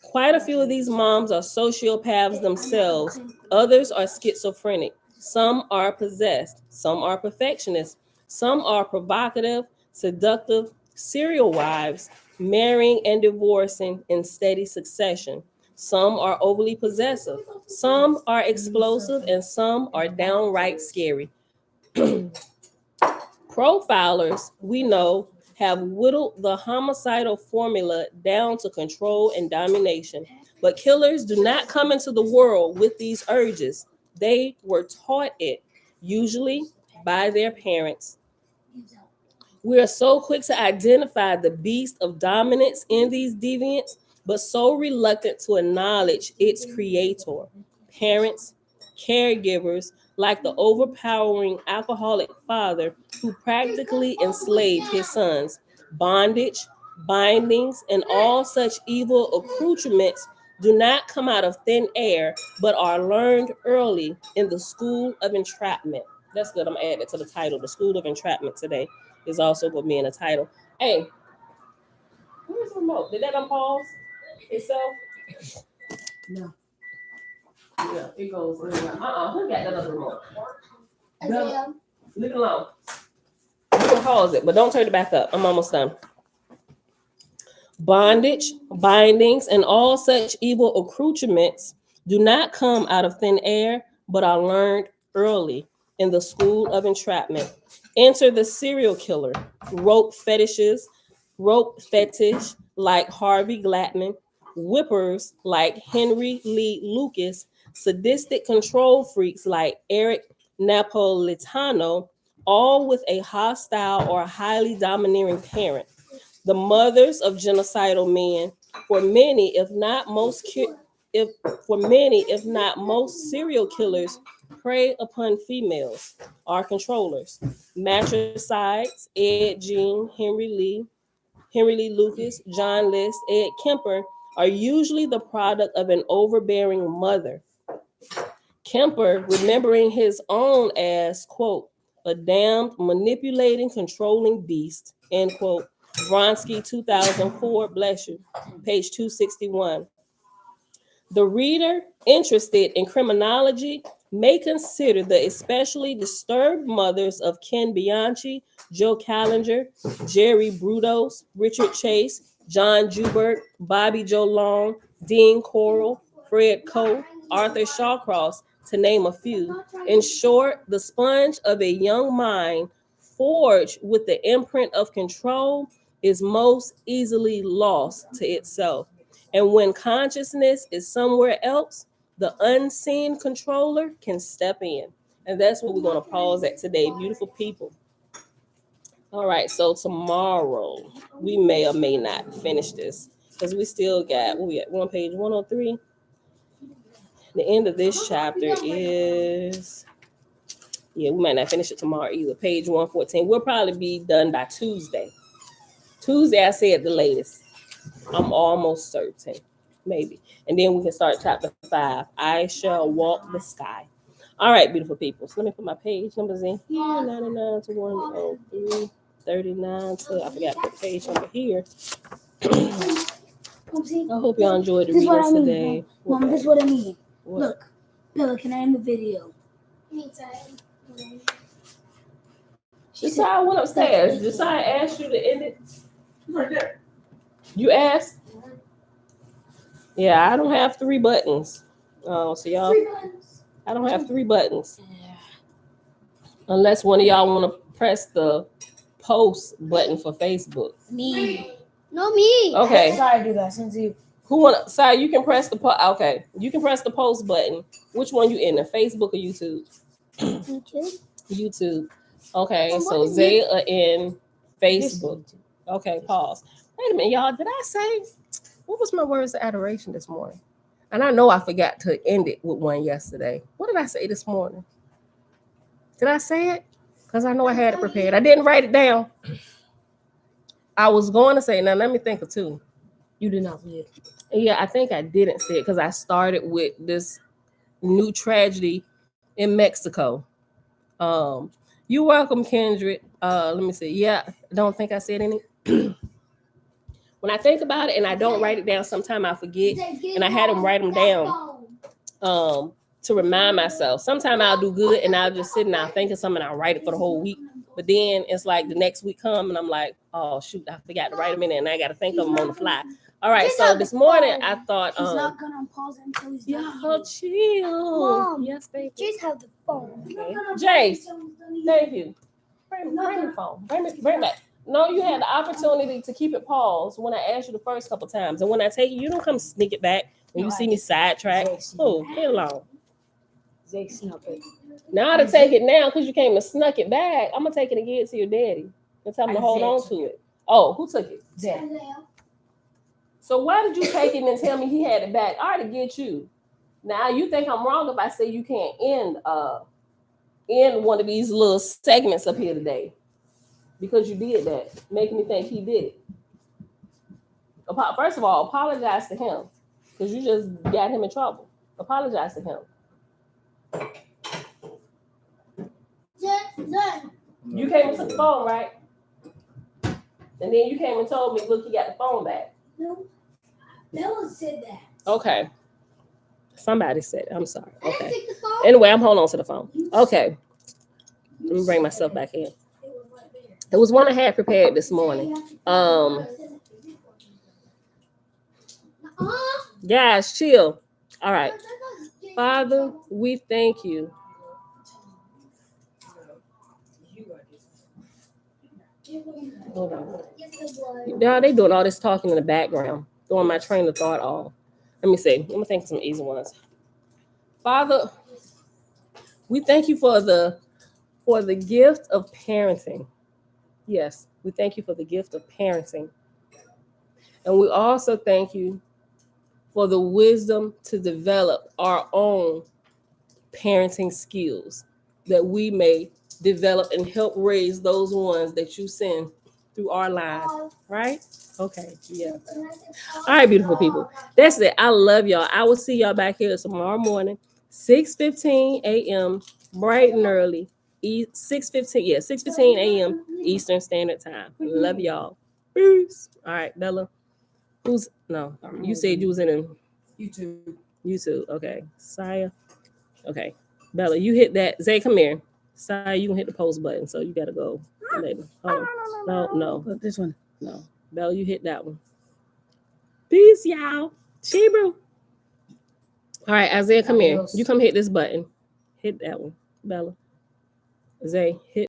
Quite a few of these moms are sociopaths themselves. Others are schizophrenic. Some are possessed. Some are perfectionists. Some are provocative, seductive, serial wives, marrying and divorcing in steady succession. Some are overly possessive. Some are explosive, and some are downright scary. Profilers, we know, have whittled the homicidal formula down to control and domination. But killers do not come into the world with these urges. They were taught it, usually by their parents. We are so quick to identify the beast of dominance in these deviants, but so reluctant to acknowledge its creator. Parents, caregivers, like the overpowering alcoholic father who practically enslaved his sons. Bondage, bindings, and all such evil accoutrements do not come out of thin air, but are learned early in the school of entrapment. That's good. I'm adding it to the title. The School of Entrapment today is also going to be in the title. Hey, where's the remote? Did that unpause itself? No. Yeah, it goes. Who got that other remote? Isaiah. Leave it alone. You can pause it, but don't turn it back up. I'm almost done. Bondage, bindings, and all such evil accoutrements do not come out of thin air, but are learned early in the school of entrapment. Enter the serial killer, rope fetish like Harvey Glatman, whippers like Henry Lee Lucas, sadistic control freaks like Eric Napolitano, all with a hostile or highly domineering parent. The mothers of genocidal men, for many, if not most, serial killers prey upon females, are controllers. Matricides, Ed Gein, Henry Lee Lucas, John List, Ed Kemper are usually the product of an overbearing mother. Kemper, remembering his own as, quote, a damned, manipulating, controlling beast, end quote. Vronsky, 2004, bless you, page 261. The reader interested in criminology may consider the especially disturbed mothers of Ken Bianchi, Joe Callinger, Jerry Brudos, Richard Chase, John Joubert, Bobby Joe Long, Dean Coral, Fred Coe, Arthur Shawcross, to name a few. In short, the sponge of a young mind forged with the imprint of control is most easily lost to itself. And when consciousness is somewhere else, the unseen controller can step in. And that's what we're going to pause at today, beautiful people. All right, so tomorrow we may or may not finish this because we still got, we at page 103. The end of this chapter is, yeah, we might not finish it tomorrow either. Page 114. We'll probably be done by Tuesday. Tuesday, I said the latest. I'm almost certain, maybe. And then we can start chapter 5. I shall walk the sky. All right, beautiful people. So let me put my page numbers in here. 99 to 103, 39 to, I forgot to put the page number here. I hope y'all enjoyed the readings today. Mom, this is what I mean. What? Look, Bella, can I end the video? Josiah went upstairs. Josiah asked you to end it. Right there. You asked? Yeah, I don't have 3 buttons. Oh, so y'all, I don't have 3 buttons. Yeah. Unless one of y'all want to press the post button for Facebook. Me. No, me. Okay. Sorry, do that since you. Who want to? Sorry, you can press the okay. You can press the post button. Which one you in? The Facebook or YouTube? YouTube. YouTube. Okay, And so what is they are in This is Facebook. YouTube. Okay, pause. Wait a minute, y'all. Did I say what was my words of adoration this morning? And I know I forgot to end it with one yesterday. What did I say this morning? Did I say it? Because I know I had it prepared. I didn't write it down. I was going to say, now let me think of 2. You did not say it. Yeah, I think I didn't say it because I started with this new tragedy in Mexico. You're welcome, Kendrick. Let me see. Yeah, I don't think I said any. When I think about it and I don't write it down, sometimes I forget. And I had them write them down to remind myself. Sometimes I'll do good and I'll just sit and I'll think of something and I'll write it for the whole week. But then it's like the next week come and I'm like, oh shoot, I forgot to write them in and I got to think of them on the fly. All right, so this morning I thought, He's not gonna pause it until he's done. y'all chill. Mom, Yes, baby. just have the phone. Okay. Jace, thank you. Bring the phone. Bring it back. No, you had the opportunity to keep it paused when I asked you the first couple times. And when I take you, you don't come sneak it back when you see me sidetrack. Oh, get along. Zay snuck it. Now to take it now because you came and snuck it back. I'm gonna take it and give it to your daddy and tell him to hold on to it. Oh, who took it? Zay. So why did you take it and tell me he had it back? I already get you. Now you think I'm wrong if I say you can't end one of these little segments up here today because you did that, making me think he did it. First of all, apologize to him because you just got him in trouble. Apologize to him. You came and took the phone, right? And then you came and told me, look, he got the phone back. No. Bella said that. Okay. Somebody said it. I'm sorry. Okay. Anyway, I'm holding on to the phone. Okay. Let me bring myself back in. It was one I had prepared this morning. Guys, chill. All right. Father, we thank you. Hold on. Yeah, they doing all this talking in the background, throwing my train of thought off. Let me see. Let me think of some easy ones. Father, we thank you for the gift of parenting. Yes, we thank you for the gift of parenting. And we also thank you for the wisdom to develop our own parenting skills that we may develop and help raise those ones that you send through our lives, right? Okay, yeah. All right, beautiful people. That's it. I love y'all. I will see y'all back here tomorrow morning, 6:15 a.m., bright and early. 6:15 a.m. Eastern Standard Time. Love y'all. Peace. All right, Bella. You said you was in YouTube. Okay. Saya. Okay. Bella, you hit that. Zay, come here. Saya, you can hit the post button, so you gotta go later. No. This one. No. Bella, you hit that one. Peace, y'all. Shebrew. All right, Isaiah, come here. You come hit this button. Hit that one. Bella. Zay, hit